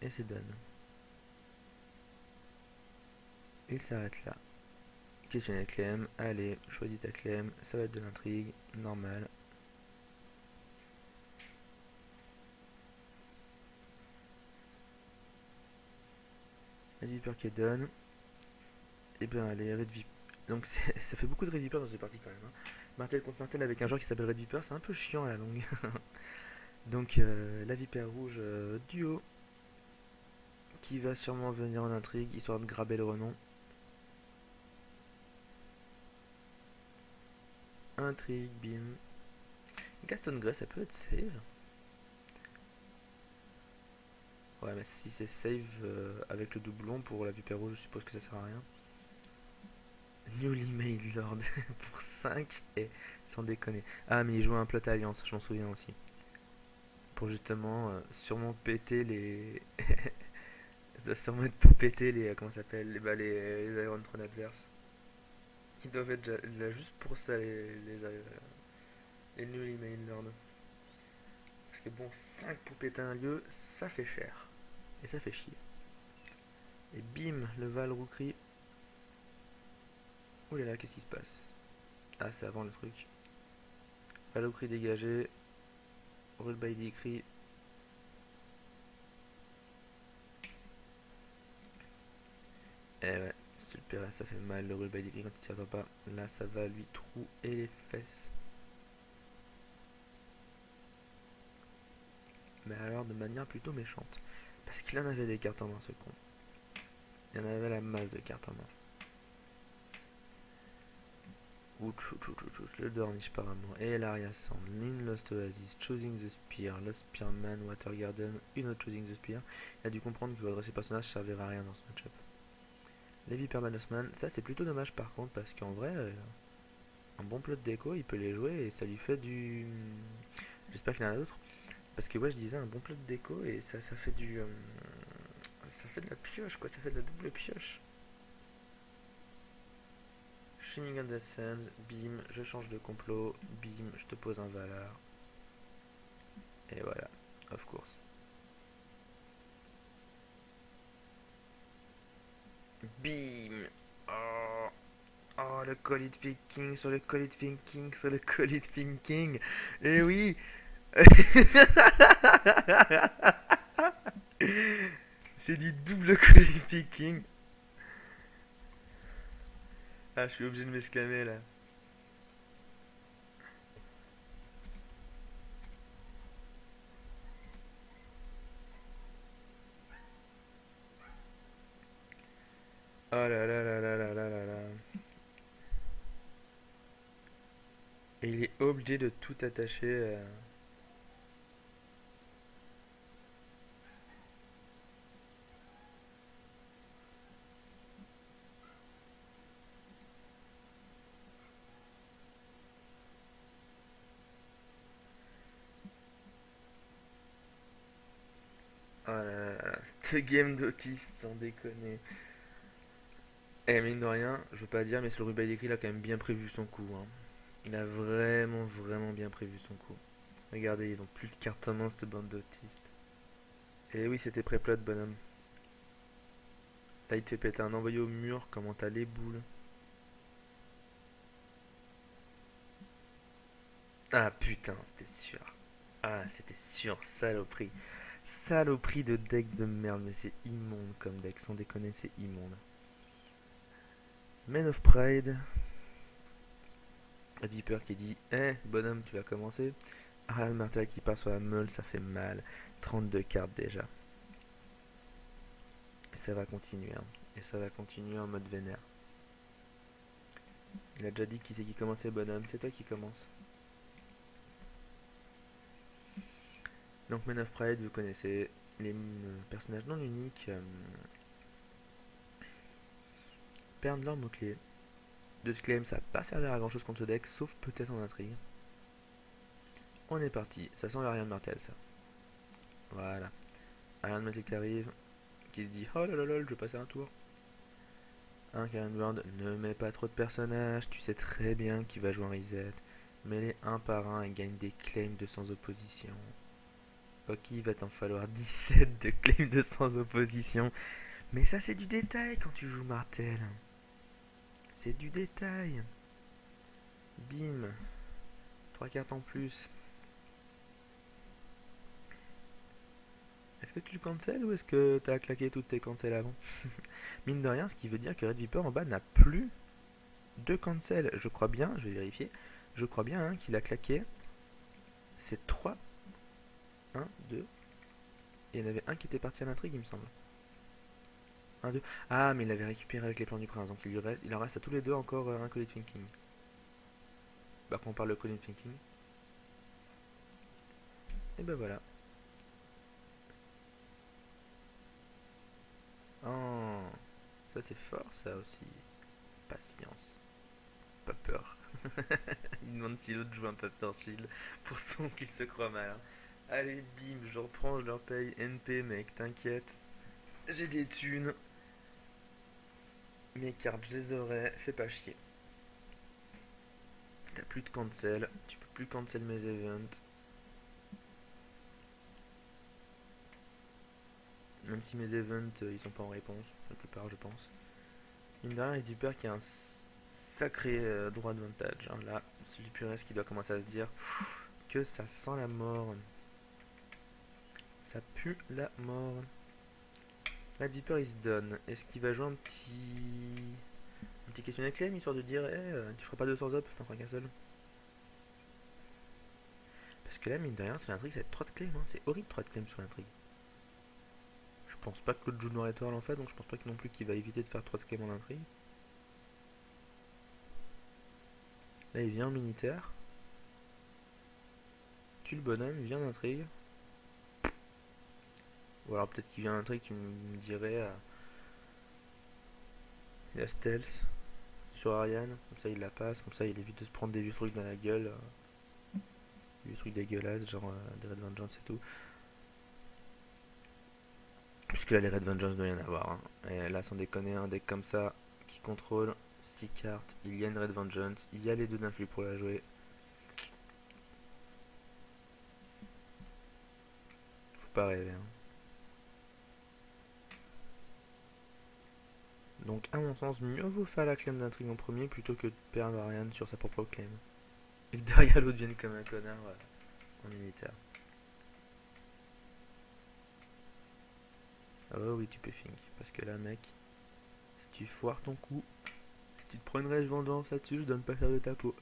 Et c'est done. Il s'arrête là. Questionner Clem. Allez, choisis ta Clem. Ça va être de l'intrigue. Normal. Red Viper qui est done. Et ben allez, Red Viper. Donc ça fait beaucoup de Red Viper dans cette partie quand même. Hein. Martel contre Martel avec un joueur qui s'appelle Red Viper, c'est un peu chiant à la longue. Donc la Vipère rouge duo qui va sûrement venir en intrigue histoire de graber le renom. Intrigue, bim. Gaston Grey, ça peut être save. Ouais, mais si c'est save avec le doublon pour la Vipère rouge, je suppose que ça sert à rien. Newly Made Lord pour 5 et sans déconner. Ah, mais il joue un plot alliance, je m'en souviens aussi. Pour justement sûrement péter les. Ça doit sûrement être pour péter les. Comment ça s'appelle les Iron Throne adverses. Ils doivent être là juste pour ça, les Newly Made Lord. Parce que bon, 5 pour péter un lieu, ça fait cher. Et ça fait chier. Et bim, le Val Roukri. Ouh là là, qu'est-ce qui se passe? Ah, c'est avant le truc. Val Roukri dégagé. Roll by Decree. Eh ouais, super, ça fait mal le Roll by Decree quand il s'y attend pas. Là, ça va lui trouer les fesses. Mais alors de manière plutôt méchante. Parce qu'il en avait des cartes en main, ce con. Il en avait la masse de cartes en main. Ouch, ouch, ouch, ouch, ouch, le Dornish apparemment. Et l'Aria Sand, Min Lost Oasis, Choosing the Spear, Lost Spearman, Water Garden, une autre Choosing the Spear. Il a dû comprendre que redresser personnage servirait à rien dans ce match-up. Levi Permanosman, ça c'est plutôt dommage par contre parce qu'en vrai, un bon plot de déco, il peut les jouer et ça lui fait du. J'espère qu'il y en a d'autres. Parce que ouais, je disais un bon plot de déco et ça fait du. Ça fait de la pioche quoi, ça fait de la double pioche. Shining on the Sands, bim, je change de complot, bim, je te pose un Valar. Et voilà, of course. Bim. Oh, oh, le Call It Thinking sur le Call It Thinking sur le Call It Thinking. Eh oui. C'est du double Call It Thinking. Ah, je suis obligé de m'exclamer là. Oh là là là là là là là là. Et il est obligé de tout attacher. Oh là là là. Cette game d'autiste, sans déconner. Eh, mine de rien, je veux pas dire, mais ce le Rubaiyekri, il a quand même bien prévu son coup, hein. Il a vraiment, vraiment bien prévu son coup. Regardez, ils ont plus de cartes en main, cette bande d'autistes. Et oui, c'était pré-plot, bonhomme. Là, il te fait péter un envoyé au mur, comment t'as les boules. Ah putain, c'était sûr. Ah, c'était sûr, saloperie. Saloperie de deck de merde, mais c'est immonde comme deck, sans déconner, c'est immonde. Men of Pride, la Viper qui dit eh, bonhomme, tu vas commencer. Ariane Martel qui part sur la meule, ça fait mal. 32 cartes déjà. Et ça va continuer, hein. Et ça va continuer en mode vénère. Il a déjà dit qui c'est qui commençait, bonhomme, c'est toi qui commence. Donc Men of Pride, vous connaissez les personnages non uniques perdent leur mot-clé. De claim, ça va pas servir à grand chose contre ce deck, sauf peut-être en intrigue. On est parti, ça sent l'Ariane Martel ça. Voilà. Ariane Martel qui arrive, qui se dit oh là là là, je vais passer un tour. Un Karen Ward, ne mets pas trop de personnages, tu sais très bien qu'il va jouer en reset. Mets-les un par un et gagne des claims de sans opposition. Ok, il va t'en falloir 17 de claims de sans opposition. Mais ça c'est du détail quand tu joues Martel. C'est du détail. Bim. 3 cartes en plus. Est-ce que tu le cancel ou est-ce que t'as claqué toutes tes cancels avant? Mine de rien, ce qui veut dire que Red Viper en bas n'a plus de cancel. Je crois bien, je vais vérifier. Je crois bien hein, qu'il a claqué. C'est 3, 1, 2. Et il y en avait un qui était parti à l'intrigue, il me semble. 1, 2. Ah, mais il avait récupéré avec les plans du prince. Donc il en reste à tous les deux encore un Coded Thinking. Bah, quand on parle de Coded Thinking. Et ben voilà. Oh, ça c'est fort, ça aussi. Patience. Pas peur. Il demande si l'autre joue un Paper Shield pour son qu'il se croit mal, hein. Allez, bim, je reprends, je leur paye NP, mec, t'inquiète. J'ai des thunes. Mes cartes, je les aurai, fais pas chier. T'as plus de cancel, tu peux plus cancel mes events. Même si mes events, ils sont pas en réponse, la plupart, je pense. Mine de rien, Deeper qui a un sacré droit d'avantage, hein. Là, c'est du puriste qui doit commencer à se dire que ça sent la mort. Ça pue la mort. Là, Deeper il se donne. Est-ce qu'il va jouer un petit questionnaire claim histoire de dire tu feras pas 200 up, t'en feras qu'un seul? Parce que là, mine de rien, sur l'intrigue, ça va être 3 de claim, hein. C'est horrible 3 de claim sur l'intrigue. Je pense pas que l'autre joue noir étoile en fait, donc je pense pas non plus qu'il va éviter de faire 3 de claim en intrigue. Là, il vient en militaire. Tue le bonhomme, il vient en intrigue. Ou alors peut-être qu'il vient en intrigue, tu me dirais. Il a stealth sur Ariane, comme ça il la passe, comme ça il évite de se prendre des vieux trucs dans la gueule. Des vieux trucs dégueulasses, genre des Red Vengeance et tout. Puisque là, les Red Vengeance doit y en avoir, hein. Et là, sans déconner, un deck comme ça qui contrôle 6 cartes, il y a une Red Vengeance, il y a les deux d'influx pour la jouer. Faut pas rêver, hein. Donc à mon sens, mieux vaut faire la claim d'intrigue en premier plutôt que de perdre Ariane sur sa propre claim. Et que derrière l'autre vienne comme un connard en militaire. Ah ouais, oui, tu peux think. Parce que là, mec, si tu foires ton coup, si tu te prends une rage vengeance là-dessus, je donne pas cher de ta peau.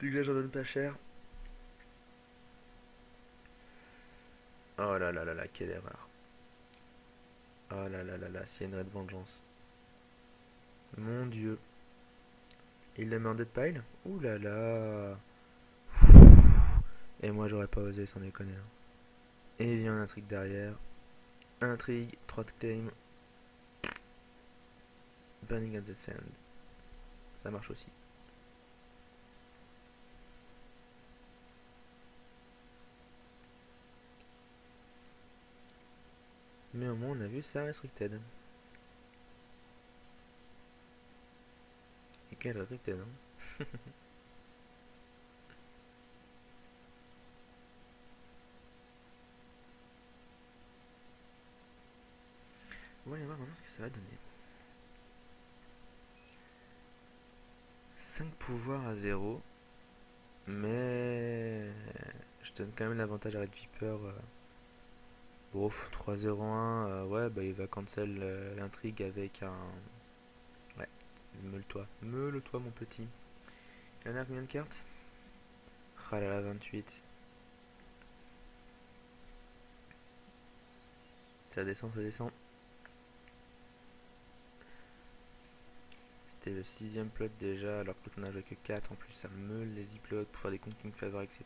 Dès que là, j'en donne pas cher. Oh là là là là, quelle erreur. Oh là là là là, s'il y a une raid vengeance. Mon dieu. Il le met en dead pile. Ouh là là. Et moi, j'aurais pas osé sans déconner. Hein. Et il vient un intrigue derrière. Intrigue, 3 de claim. Burning at the Sand. Ça marche aussi. Mais au moins, on a vu ça restricted. Et quel restricted, hein. Voyons voir maintenant ce que ça va donner. 5 pouvoirs à 0. Mais je donne quand même l'avantage à Red Viper. Bon, 3-0-1, ouais, bah il va cancel l'intrigue avec un. Ouais, meule-toi mon petit. Il en a combien de cartes? Ah là là, 28. Ça descend, ça descend. C'était le 6ème plot déjà, alors que l'autre n'en a joué que 4. En plus, ça meule les e-plots pour faire des comptes King Favor, etc.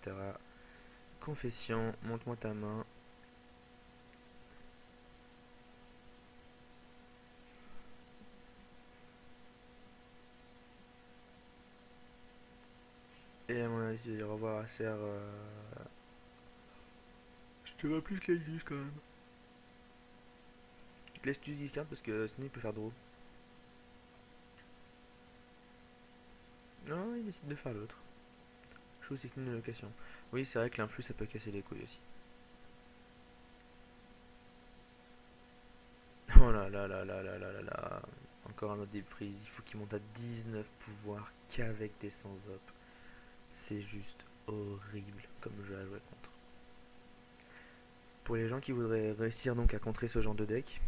Confession, montre-moi ta main. Et à mon avis, je vais revoir à Serre. Je te vois plus qu'il existe quand même. Laisse-tu y carte parce que sinon il peut faire draw. Non, il décide de faire l'autre. Chose technique de location. Oui, c'est vrai que l'influx ça peut casser les couilles aussi. Oh là là là là là là là là. Encore un autre déprise. Il faut qu'il monte à 19 pouvoirs qu'avec des sans op. C'est juste horrible comme jeu à jouer contre. Pour les gens qui voudraient réussir donc à contrer ce genre de deck,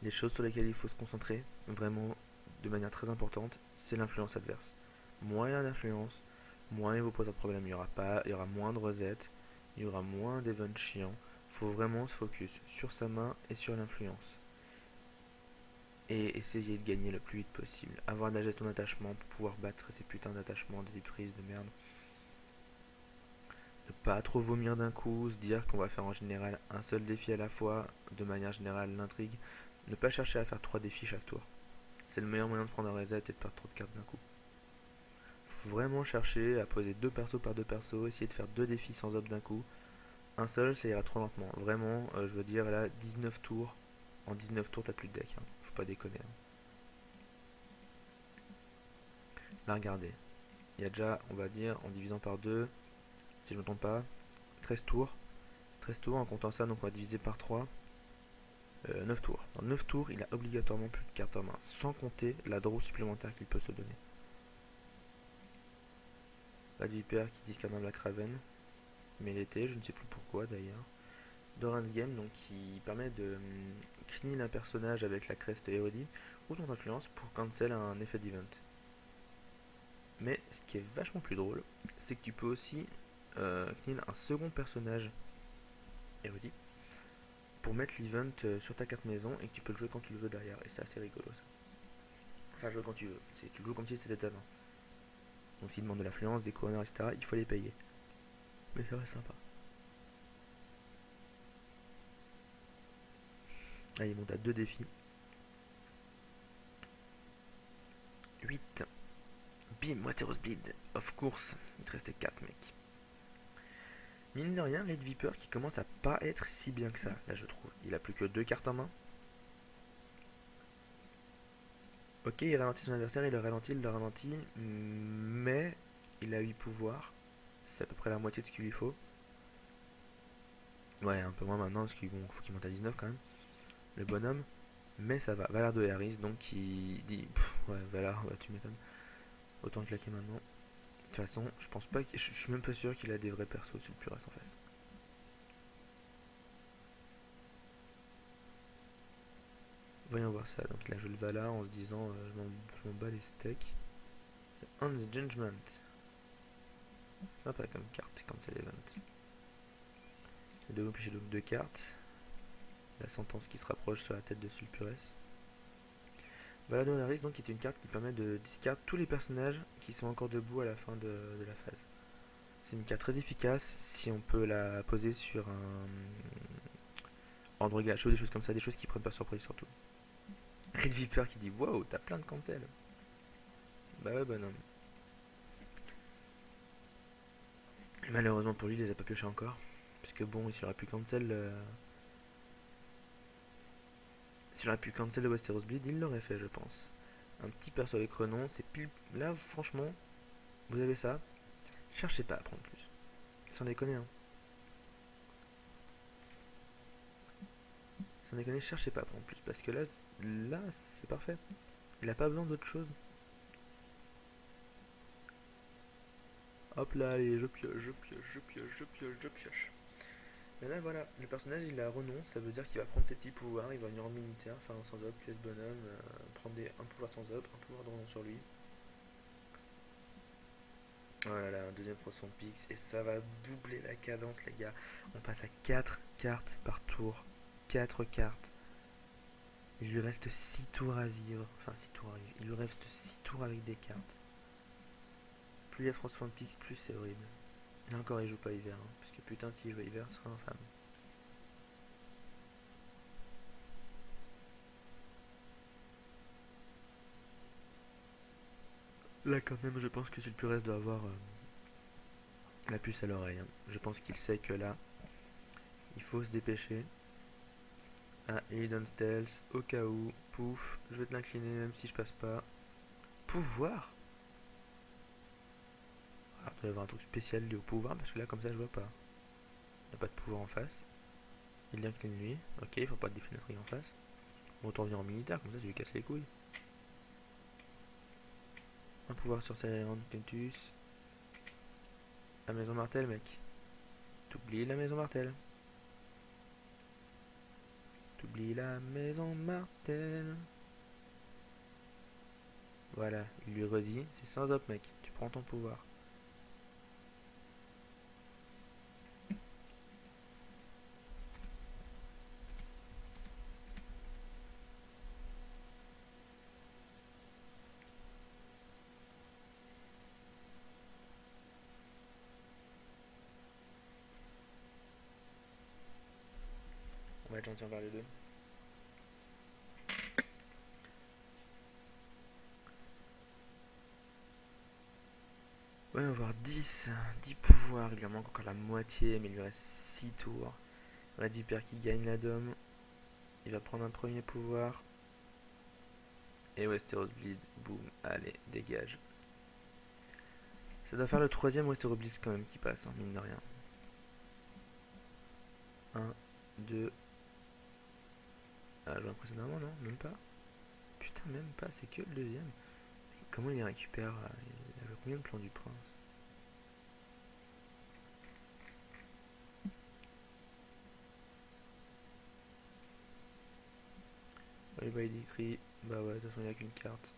les choses sur lesquelles il faut se concentrer, vraiment de manière très importante, c'est l'influence adverse. Moins il y a d'influence, moins il vous pose un problème. Il y aura moins de rosette, il y aura moins d'events chiants. Il faut vraiment se focus sur sa main et sur l'influence. Et essayer de gagner le plus vite possible. Avoir de la gestion d'attachement pour pouvoir battre ces putains d'attachements de déprise de merde. Ne pas trop vomir d'un coup, se dire qu'on va faire en général un seul défi à la fois, de manière générale l'intrigue. Ne pas chercher à faire 3 défis chaque tour. C'est le meilleur moyen de prendre un reset et de perdre trop de cartes d'un coup. Faut vraiment chercher à poser 2 persos par 2 persos, essayer de faire 2 défis sans op d'un coup. Un seul, ça ira trop lentement. Vraiment, je veux dire, là, 19 tours. En 19 tours, t'as plus de deck. Hein. Faut pas déconner. Hein. Là, regardez. Il y a déjà, on va dire, en divisant par 2, si je ne me trompe pas, 13 tours. 13 tours, en comptant ça, donc on va diviser par 3. 9 tours. Dans 9 tours, il a obligatoirement plus de cartes en main, sans compter la draw supplémentaire qu'il peut se donner. La Viper qui discarde un Black Raven, mais l'été, je ne sais plus pourquoi d'ailleurs. Doran Game, donc qui permet de clean un personnage avec la crest érudit ou ton influence pour cancel un effet d'event. Mais ce qui est vachement plus drôle, c'est que tu peux aussi clean un second personnage érudit pour mettre l'event sur ta carte maison et que tu peux le jouer quand tu le veux derrière. Et c'est assez rigolo ça. Enfin, jouer quand tu veux. Tu le joues comme si c'était ta main. Donc s'il demande de l'influence, des couronnes, etc., il faut les payer. Mais ça reste sympa. Là, il monte à 2 défis. 8. Bim, Westeros Bleed. Of course. Il te restait 4 mecs. Mine de rien, Red Viper qui commence à pas être si bien que ça, là je trouve. Il a plus que 2 cartes en main. Ok, il ralentit son adversaire, il le ralentit, mais il a 8 pouvoirs. C'est à peu près la moitié de ce qu'il lui faut. Ouais, un peu moins maintenant, parce qu'il faut qu'il monte à 19 quand même. Le bonhomme. Mais ça va. Valar de Harris, donc qui dit... ouais, Valar, bah, tu m'étonnes. Autant claquer maintenant. De toute façon, je pense pas je suis même pas sûr qu'il a des vrais persos sur le Purus en face. Voyons voir ça. Donc il a joué le Valar en se disant je m'en bats les steaks. On the Judgment. Sympa comme carte, Cancel Event. Il doit piocher donc deux cartes. La sentence qui se rapproche sur la tête de Sulpurès. Valadon Laris donc est une carte qui permet de discard tous les personnages qui sont encore debout à la fin de la phase. C'est une carte très efficace si on peut la poser sur un Android Gacho, des choses comme ça, des choses qui prennent pas surprise surtout. Red Viper qui dit wow, t'as plein de cancel. Bah ouais, bah non. Malheureusement pour lui, il les a pas piochés encore. Parce que bon, s'il aurait pu cancel. S'il aurait pu cancel le Westeros Bleed, il l'aurait fait, je pense. Un petit perso avec renom, c'est pile. Là, franchement, vous avez ça. Cherchez pas à prendre plus. Sans déconner, hein. Sans déconner, cherchez pas à prendre plus. Parce que là c'est parfait. Il a pas besoin d'autre chose. Hop là, allez, je pioche, je pioche, je pioche, je pioche, je pioche. Mais là, voilà, le personnage il a renom, ça veut dire qu'il va prendre ses petits pouvoirs, il va venir en militaire, faire un sans op, tuer ce bonhomme, prendre un pouvoir sans op, un pouvoir de renom sur lui. Voilà, là, un deuxième son pix, et ça va doubler la cadence, les gars. On passe à 4 cartes par tour. 4 cartes. Il lui reste 6 tours à vivre. Enfin, 6 tours à vivre. Il lui reste 6 tours avec des cartes. Plus il y a Transform Pix, plus c'est horrible. Et encore, il joue pas hiver, hein, parce que putain, s'il joue hiver, ce sera infâme. Là, quand même, je pense que Sulpurès doit avoir la puce à l'oreille, hein. Je pense qu'il sait que là, il faut se dépêcher. Ah, il donne stealth, au cas où. Pouf, je vais te l'incliner même si je passe pas. Pouvoir. Ah, il doit y avoir un truc spécial lié au pouvoir, parce que là, comme ça, je vois pas. Il n'y a pas de pouvoir en face. Il l'incline lui. Ok, il faut pas de défenestrer en face. Bon, autant venir en militaire, comme ça, je lui casse les couilles. Un pouvoir sur Céréon, Quintus. La maison Martel, mec. T'oublies la maison Martel. T'oublies la maison Martel. Voilà, il lui redit, c'est sans op, mec. Tu prends ton pouvoir. On va être gentil envers les deux. Ouais, on va avoir 10 pouvoirs. Il lui en manque encore la moitié, mais il lui reste 6 tours. Red Viper qui gagne la dome. Il va prendre un premier pouvoir. Et Westeros Bleed, boum, allez, dégage. Ça doit faire le troisième Westeros Bleed quand même qui passe, hein, mine de rien. 1, 2. Ah, je vois précédemment, non? Même pas. Putain, même pas, c'est que le deuxième. Comment il les récupère? Il avait combien de plans du prince? Oui, bah il écrit. Bah ouais, de toute façon, il n'y a qu'une carte.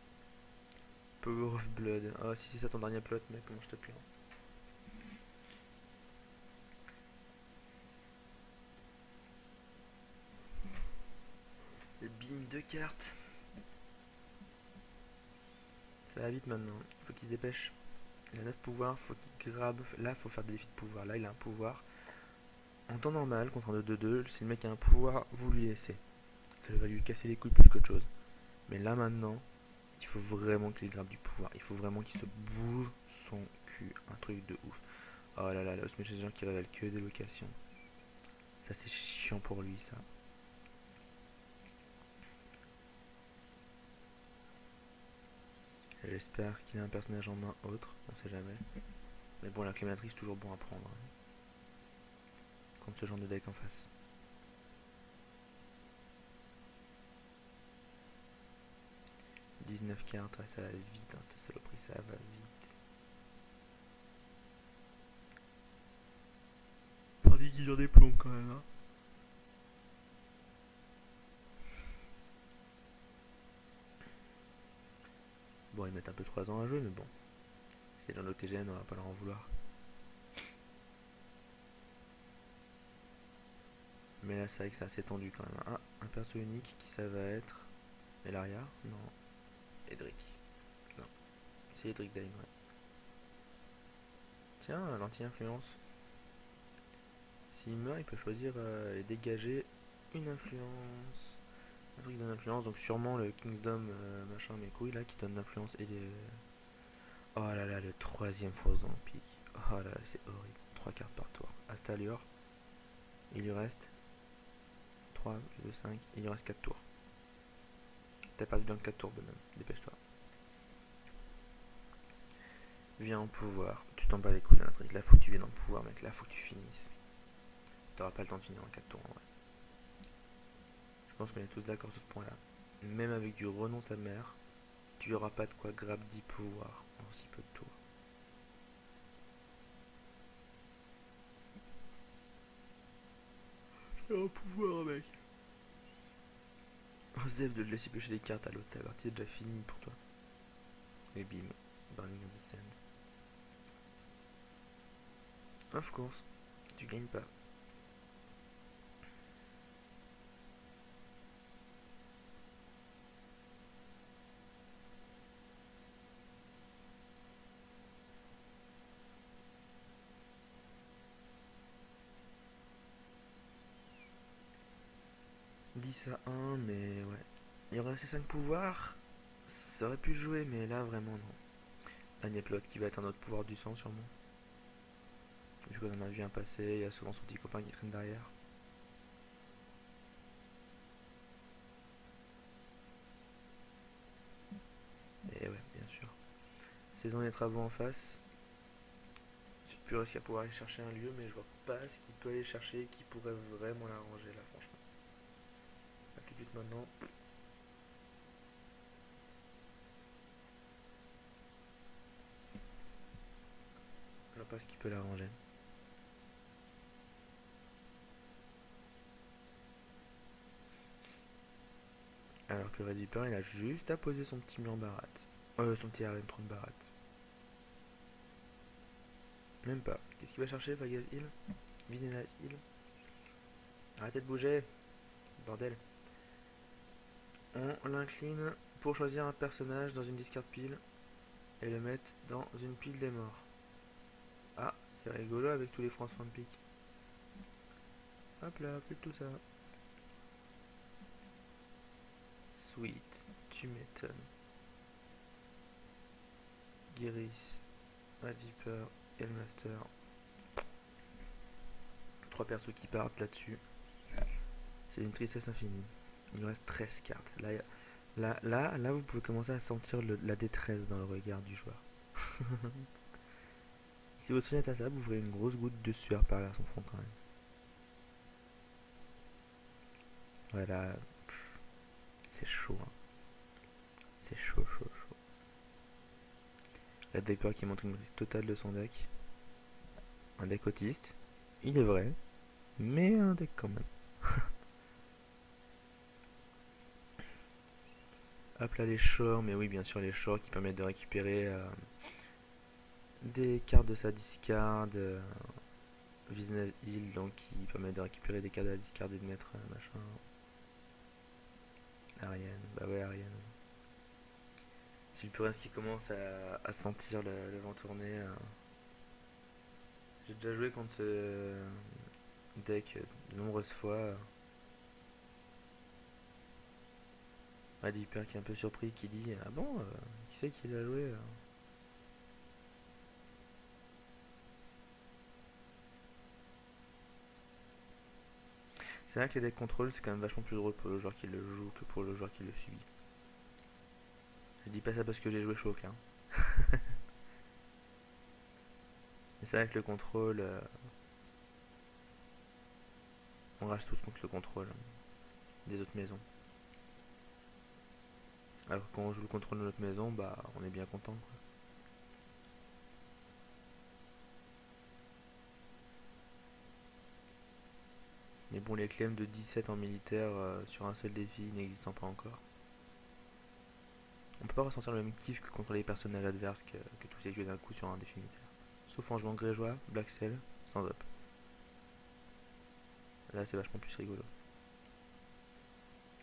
Power of Blood. Ah, si c'est ça ton dernier plot, mec, comment je te plains. Et bim, deux cartes. Ça va vite maintenant. Il faut qu'il se dépêche. Il a 9 pouvoirs, faut qu'il grabe. Là, faut faire des défis de pouvoir. Là, il a un pouvoir. En temps normal, contre un 2-2-2, si le mec a un pouvoir, vous lui laissez. Ça va lui casser les couilles plus qu'autre chose. Mais là, maintenant, il faut vraiment qu'il grabe du pouvoir. Il faut vraiment qu'il se bouge son cul. Un truc de ouf. Oh là là, là, ce gens qui révèle que des locations. Ça, c'est chiant pour lui, ça. J'espère qu'il a un personnage en main autre, on sait jamais. Mais bon, la clématrice, toujours bon à prendre, hein, contre ce genre de deck en face. 9 cartes, ouais, ça va vite, hein, cette saloperie, ça va vite. Parti qui dure des plombs quand même, hein. Bon, ils mettent un peu 3 ans à jouer, mais bon. C'est dans l'OTGN, on va pas leur en vouloir. Mais là, c'est vrai que c'est assez tendu quand même. Ah, un perso unique, qui ça va être? Elaria? Non. Edric. Non. C'est Edric Dane, ouais. Tiens, l'anti-influence. S'il meurt, il peut choisir et dégager une influence. Un truc d'influence, donc sûrement le Kingdom machin mes couilles là qui donne l'influence et des. Oh là là, le troisième Frozen Peak. Oh là là, c'est horrible. 3 cartes par tour. Astalior, il lui reste 3, 2, 5, il lui reste 4 tours. T'as perdu dans 4 tours, bonhomme, dépêche-toi. Viens en pouvoir. Tu t'en bats les couilles d'un truc. Là, faut que tu viennes en pouvoir, mec. Là, faut que tu finisses. T'auras pas le temps de finir en 4 tours en vrai. Je pense qu'on est tous d'accord sur ce point-là. Même avec du renonce à mère, tu auras pas de quoi grab 10 pouvoirs en si peu de tours. Tu un pouvoir, mec. Oh, Zef, de le laisser pêcher des cartes à l'autre, ta partie est déjà finie pour toi. Et bim, Burning of the Sands. Of course, tu gagnes pas. Dix à un, mais ouais. Il y aurait ces 5 pouvoirs, ça aurait pu jouer, mais là vraiment non. Agneplot qui va être un autre pouvoir du sang sûrement. Vu qu'on en a vu un passer, il y a souvent son petit copain qui traîne derrière. Et ouais, bien sûr. Saison des travaux en face. Je sais plus qu'à pouvoir aller chercher un lieu, mais je vois pas ce qu'il peut aller chercher qui pourrait vraiment l'arranger là, franchement. Là, tout de suite maintenant. Je vois pas ce qui peut l'arranger. Alors que Red Viper, il a juste à poser son petit mur barat. Son petit RM30 barat. Même pas. Qu'est-ce qu'il va chercher, Fagaz Hill? Videna Hill? Arrêtez de bouger, bordel. On l'incline pour choisir un personnage dans une discard pile et le mettre dans une pile des morts. Ah, c'est rigolo avec tous les François de pique. Hop là, plus de tout ça. Sweet, tu m'étonnes. Guiris, Red Viper, Hellmaster. 3 persos qui partent là-dessus. C'est une tristesse infinie. Il nous reste 13 cartes. Là, vous pouvez commencer à sentir la détresse dans le regard du joueur. Si vous souvenez à ça, vous verrez une grosse goutte de sueur par son front quand même. Voilà, c'est chaud, hein. C'est chaud, chaud, chaud. Red Viper qui montre une maîtrise totale de son deck. Un deck autiste, il est vrai, mais un deck quand même. Hop là les shorts, mais oui bien sûr les shorts qui permettent de récupérer des cartes de sa discard, Business Heal donc qui permet de récupérer des cartes de la discard et de mettre machin. Ariane, bah ouais Ariane. Si le Purins qui commence à sentir le vent tourner. J'ai déjà joué contre ce deck de nombreuses fois. Red Hyper qui est un peu surpris qui dit ah bon qui c'est qui l'a joué C'est vrai que les decks contrôle c'est quand même vachement plus drôle pour le joueur qui le joue que pour le joueur qui le subit. Je dis pas ça parce que j'ai joué choc hein. Mais c'est vrai que le contrôle on rage tous contre le contrôle des autres maisons. Alors que quand on joue le contrôle de notre maison, bah on est bien content quoi. Mais bon, les claims de 17 en militaire sur un seul défi n'existant pas encore. On peut pas ressentir le même kiff que contre les personnages adverses que tous les tuer d'un coup sur un défi militaire. Sauf en jouant Grégeois, Black Cell, sans up. Là c'est vachement plus rigolo.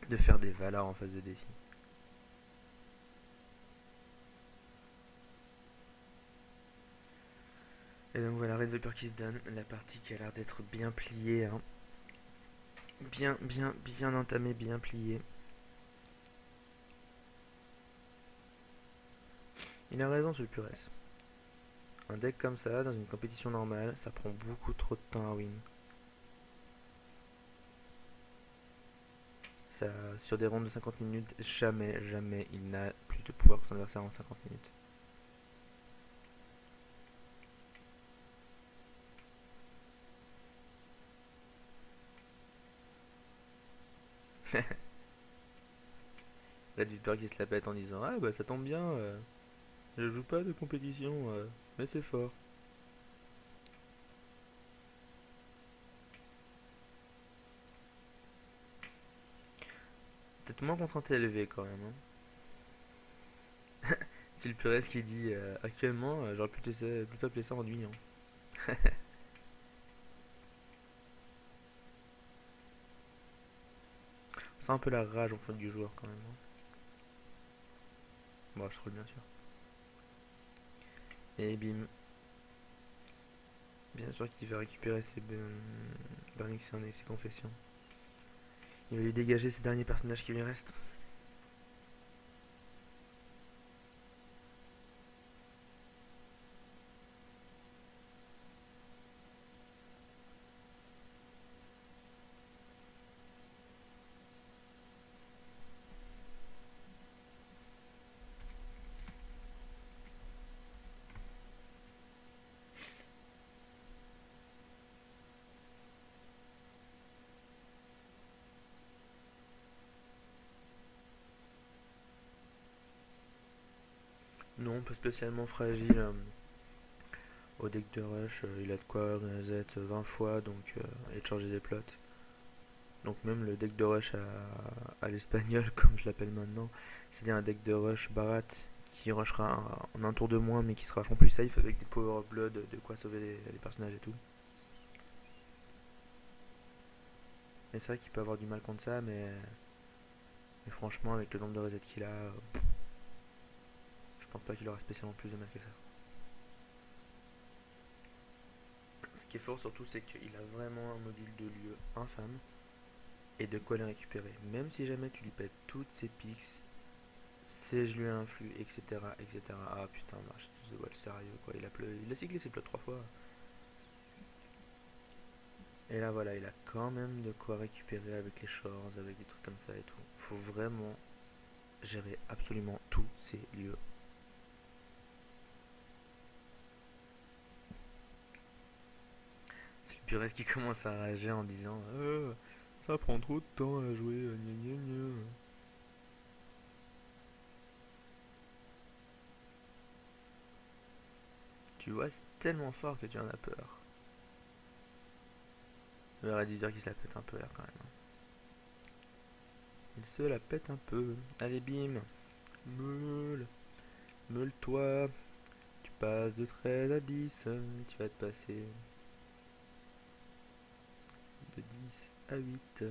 De faire des Valar en phase de défi. Et donc voilà, Red Viper qui se donne, la partie qui a l'air d'être bien pliée, hein. Bien entamée, bien pliée. Il a raison ce Pures. Un deck comme ça, dans une compétition normale, ça prend beaucoup trop de temps à win. Ça, sur des rondes de 50 minutes, jamais il n'a plus de pouvoir que son adversaire en 50 minutes. Red Viper qui se la pète en disant ah bah ça tombe bien, je joue pas de compétition, mais c'est fort. Peut-être moins contre un TLV quand même. Hein. C'est le Pures qui dit actuellement j'aurais plutôt appelé ça ennuyant. C'est un peu la rage en fait du joueur quand même. Hein. Bon, je troll bien sûr. Et bim, bien sûr qu'il va récupérer ses Burning Sun et ses confessions. Il va lui dégager ces derniers personnages qui lui restent. Non, pas spécialement fragile. Au deck de rush, il a de quoi reset 20 fois donc, et de changer des plots. Donc même le deck de rush à l'espagnol, comme je l'appelle maintenant, c'est-à-dire un deck de rush Barat qui rushera en un tour de moins mais qui sera vachement plus safe avec des power of blood, de quoi sauver les personnages et tout. Et c'est vrai qu'il peut avoir du mal contre ça, mais franchement avec le nombre de resets qu'il a, je pense pas qu'il aura spécialement plus de mal que ça. Ce qui est fort surtout c'est qu'il a vraiment un module de lieu infâme et de quoi les récupérer. Même si jamais tu lui pètes toutes ses pics, c'est je lui influe, etc. etc. Ah putain, marche de Wall, sérieux quoi, il a cyclé ses plots 3 fois. Et là voilà, il a quand même de quoi récupérer avec les shores, avec des trucs comme ça et tout. Faut vraiment gérer absolument tous ces lieux. C'est le puriste qui commence à rager en disant ça prend trop de temps à jouer, gna gna gna. Tu vois, c'est tellement fort que tu en as peur. Le réditeur qui se la pète un peu là quand même. Hein. Il se la pète un peu. Allez bim, meule, meule-toi. Tu passes de 13 à 10, tu vas te passer de 10 à 8.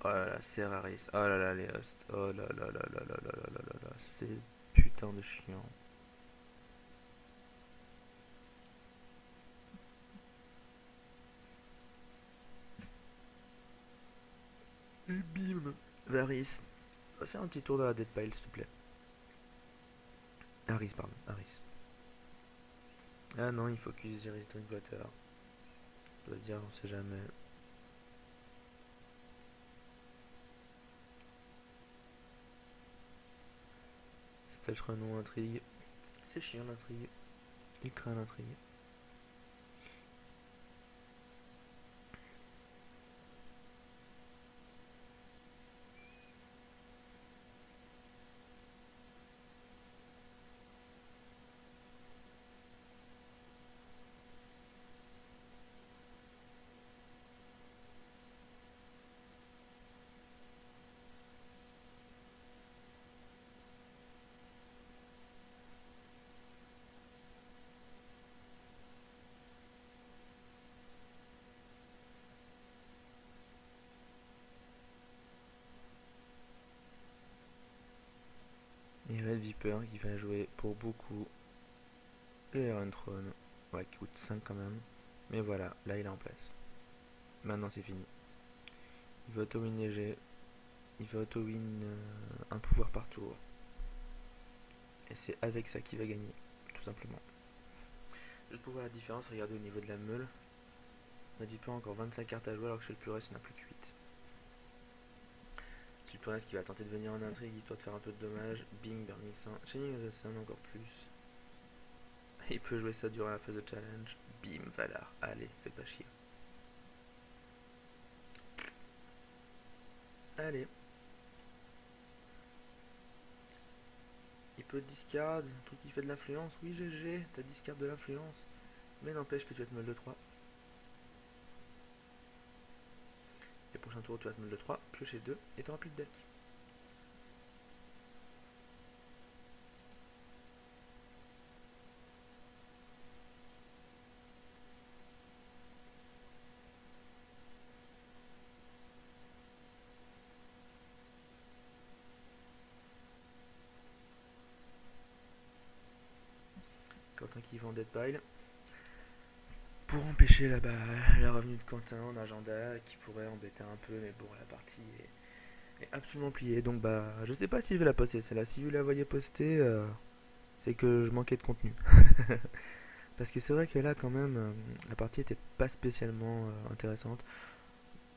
Oh là là, c'est Raris. Oh là là, les hosts. Oh là là là là là là là là là. C'est putain de chiant. Et bim, Varys. Va faire un petit tour dans la Dead Pile, s'il te plaît. Harris, pardon, Harris. Ah non, il focus Iris Drinkwater. Je dois dire, on sait jamais. Stage renom intrigue. C'est chiant l'intrigue. Il craint l'intrigue. Reaper qui va jouer pour beaucoup. Et Iron Throne, ouais, qui coûte 5 quand même. Mais voilà, là il est en place. Maintenant c'est fini. Il va auto-win léger. Il va auto-win un pouvoir par tour. Et c'est avec ça qu'il va gagner, tout simplement. Juste pour voir la différence, regardez au niveau de la meule. On a dit pas encore 25 cartes à jouer alors que chez le Puresse il n'y en a plus que 8. C'est le Puresse qui va tenter de venir en intrigue histoire de faire un peu de dommages. Bing, Burning Sun, Shining of the Sun encore plus. Il peut jouer ça durant la phase de challenge. Bim, Valar, allez, faites pas chier. Allez. Il peut discard, un truc qui fait de l'influence. Oui, GG, t'as discard de l'influence. Mais n'empêche que tu vas te meule de 3. Et prochain tour, tu vas te meule de 3, piocher 2 et t'auras plus de deck. Quentin qui vend Deadpile. Pour empêcher la revenue de Quentin en agenda qui pourrait embêter un peu, mais bon, la partie est absolument pliée. Donc je sais pas si je vais la poster celle-là. Si vous la voyez poster, c'est que je manquais de contenu. Parce que c'est vrai que là, quand même, la partie était pas spécialement intéressante.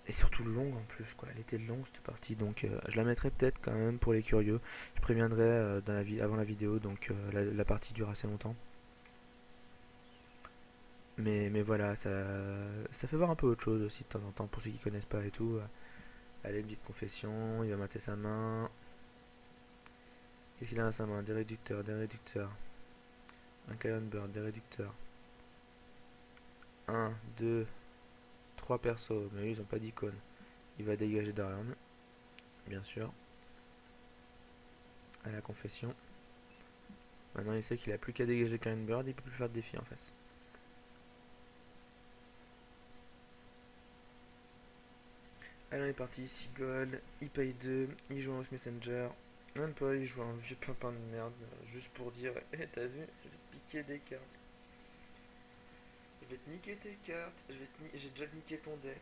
Et surtout longue en plus, quoi. Elle était longue cette partie, donc je la mettrai peut-être quand même pour les curieux. Je préviendrai avant la vidéo, donc la partie dure assez longtemps. Mais voilà, ça fait voir un peu autre chose aussi de temps en temps pour ceux qui connaissent pas et tout. Allez, une petite confession, il va mater sa main. Qu'est-ce qu'il a dans sa main? Des réducteurs, des réducteurs. Un Cannon Bird, des réducteurs. Un, 2, 3 persos, mais eux ils ont pas d'icône. Il va dégager Darion, bien sûr. À la confession. Maintenant il sait qu'il a plus qu'à dégager Cannon Bird, il peut plus faire de défi en face. Alors il est parti, 6 gold, il paye 2, il joue un Messenger. Même pas, il joue un vieux pimpin de merde, juste pour dire, eh t'as vu, je vais te piquer des cartes. Je vais te niquer tes cartes, j'ai déjà niqué ton deck.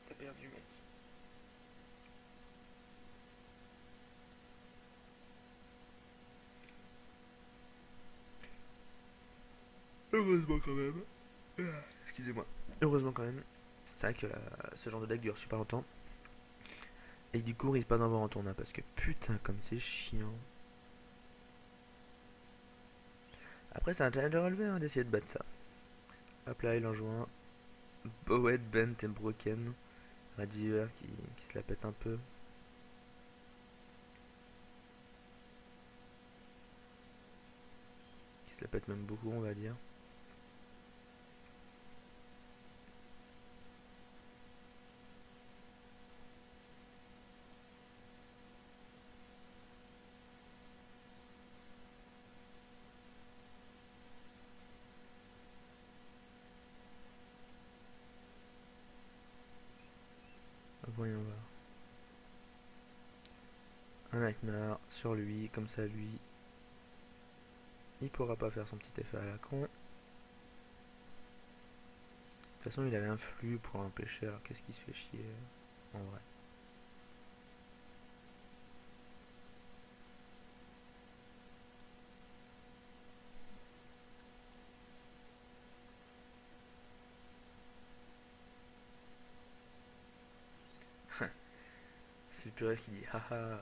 T'as perdu mec. Heureusement quand même. Excusez-moi. Heureusement quand même. C'est vrai que ce genre de deck dure super longtemps. Et du coup, on risque pas d'en avoir en tournoi parce que putain, comme c'est chiant. Après, c'est un challenge relevé hein, d'essayer de battre ça. Hop là, il en joue un. Bowed, Bent et Broken. Radier qui se la pète un peu. Qui se la pète même beaucoup, on va dire. Voyons voir. Un Nightmare sur lui, comme ça lui. Il pourra pas faire son petit effet à la con. De toute façon, il a l'influx pour empêcher, alors qu'est-ce qui se fait chier en vrai. C'est le puriste qui dit haha.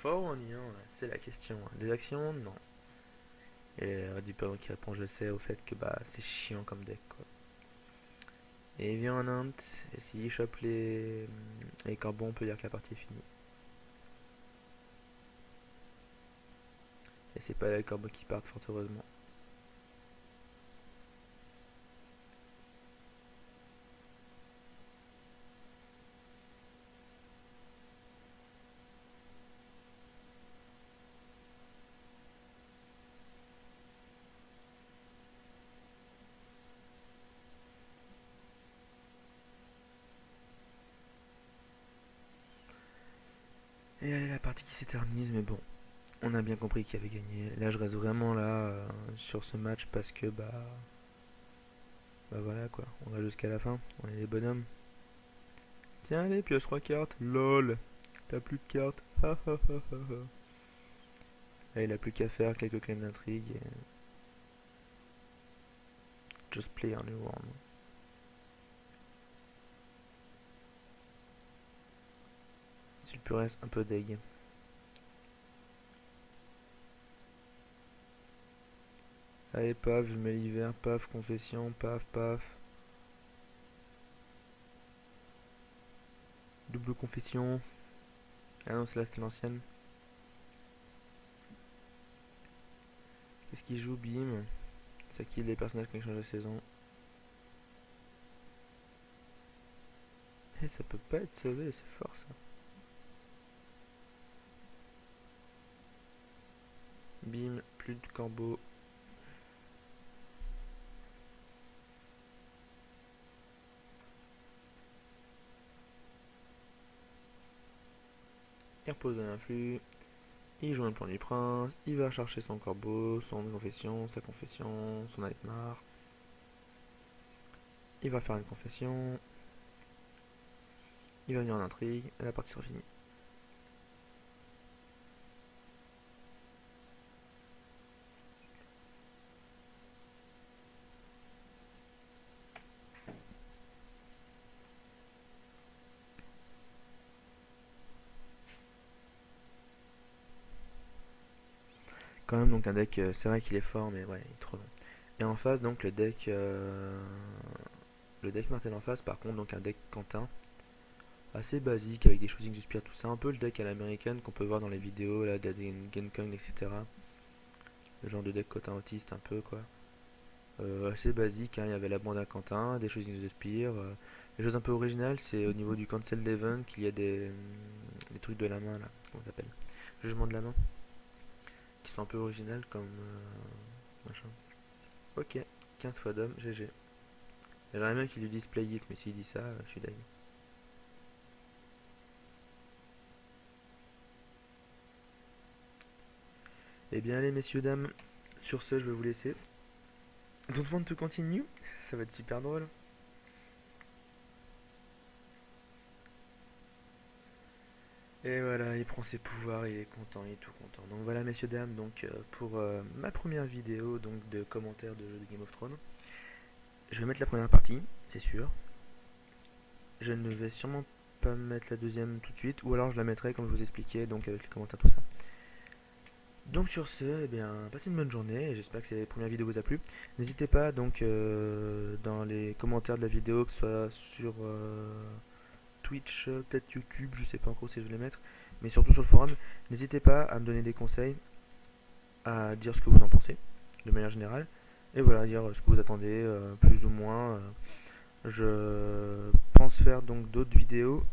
Fort ou ennuyant, c'est la question. Des actions, non. Et Reaper qui répond je sais au fait que c'est chiant comme deck quoi. Et il vient en int, et s'il chope les carbons, on peut dire que la partie est finie. Et c'est pas les corbos qui partent fort heureusement. Et allez, la partie qui s'éternise, mais bon. On a bien compris qui avait gagné. Là, je reste vraiment là sur ce match parce que bah voilà quoi. On va jusqu'à la fin. On est des bonhommes. Tiens, allez, pioche 3 cartes. LOL. T'as plus de cartes. Ha ha ha ha ha. Là, il a plus qu'à faire quelques claims d'intrigue et just play on your own. Sulpurès un peu deg. Allez, paf, je mets l'hiver, paf, confession, paf, paf. Double confession. Ah non, c'est là, c'était l'ancienne. Qu'est-ce qu'il joue? Bim. Ça kill les personnages qui ont changé de saison. Et ça peut pas être sauvé, c'est fort ça. Bim, plus de corbeau. Il repose un influx. Il joue un plan du prince. Il va chercher son corbeau, son confession, sa confession, son nightmare. Il va faire une confession. Il va venir en intrigue. Et la partie sera finie. Quand même, donc un deck, c'est vrai qu'il est fort, mais ouais, il est trop long. Et en face, donc le deck Martel en face, par contre, donc un deck Quentin, assez basique avec des choosing du Spear, tout ça, un peu le deck à l'américaine qu'on peut voir dans les vidéos, là, Genkong, etc. Le genre de deck Quentin autiste, un peu quoi. Assez basique, hein, il y avait la bande à Quentin, des choosing de Spear. Les choses un peu originales, c'est au niveau du cancel d'event qu'il y a des trucs de la main là, comment ça s'appelle? Jugement de la main, qui sont un peu originales comme machin. Ok, 15 fois d'homme, GG. J'aimerais bien qu'il lui dise play it, mais s'il dit ça, je suis dingue. Eh bien, allez, messieurs, dames, sur ce, je vais vous laisser. Don't want to continue? Ça va être super drôle. Et voilà, il prend ses pouvoirs, il est content, il est tout content. Donc voilà, messieurs, dames, donc pour ma première vidéo donc de commentaires de jeux de Game of Thrones, je vais mettre la première partie, c'est sûr. Je ne vais sûrement pas mettre la deuxième tout de suite, ou alors je la mettrai comme je vous expliquais, donc avec les commentaires, tout ça. Donc sur ce, eh bien, passez une bonne journée et j'espère que cette première vidéo vous a plu. N'hésitez pas donc dans les commentaires de la vidéo, que ce soit sur Twitch, peut-être YouTube, je sais pas encore si je vais les mettre, mais surtout sur le forum, n'hésitez pas à me donner des conseils, à dire ce que vous en pensez, de manière générale, et voilà, dire ce que vous attendez, plus ou moins. Je pense faire donc d'autres vidéos,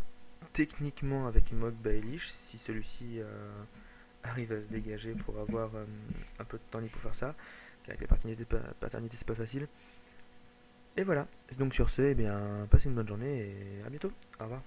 techniquement avec Mog Baelish, si celui-ci arrive à se dégager pour avoir un peu de temps libre pour faire ça. Avec les paternités, c'est pas facile. Et voilà. Donc sur ce, eh bien, passez une bonne journée et à bientôt. Au revoir.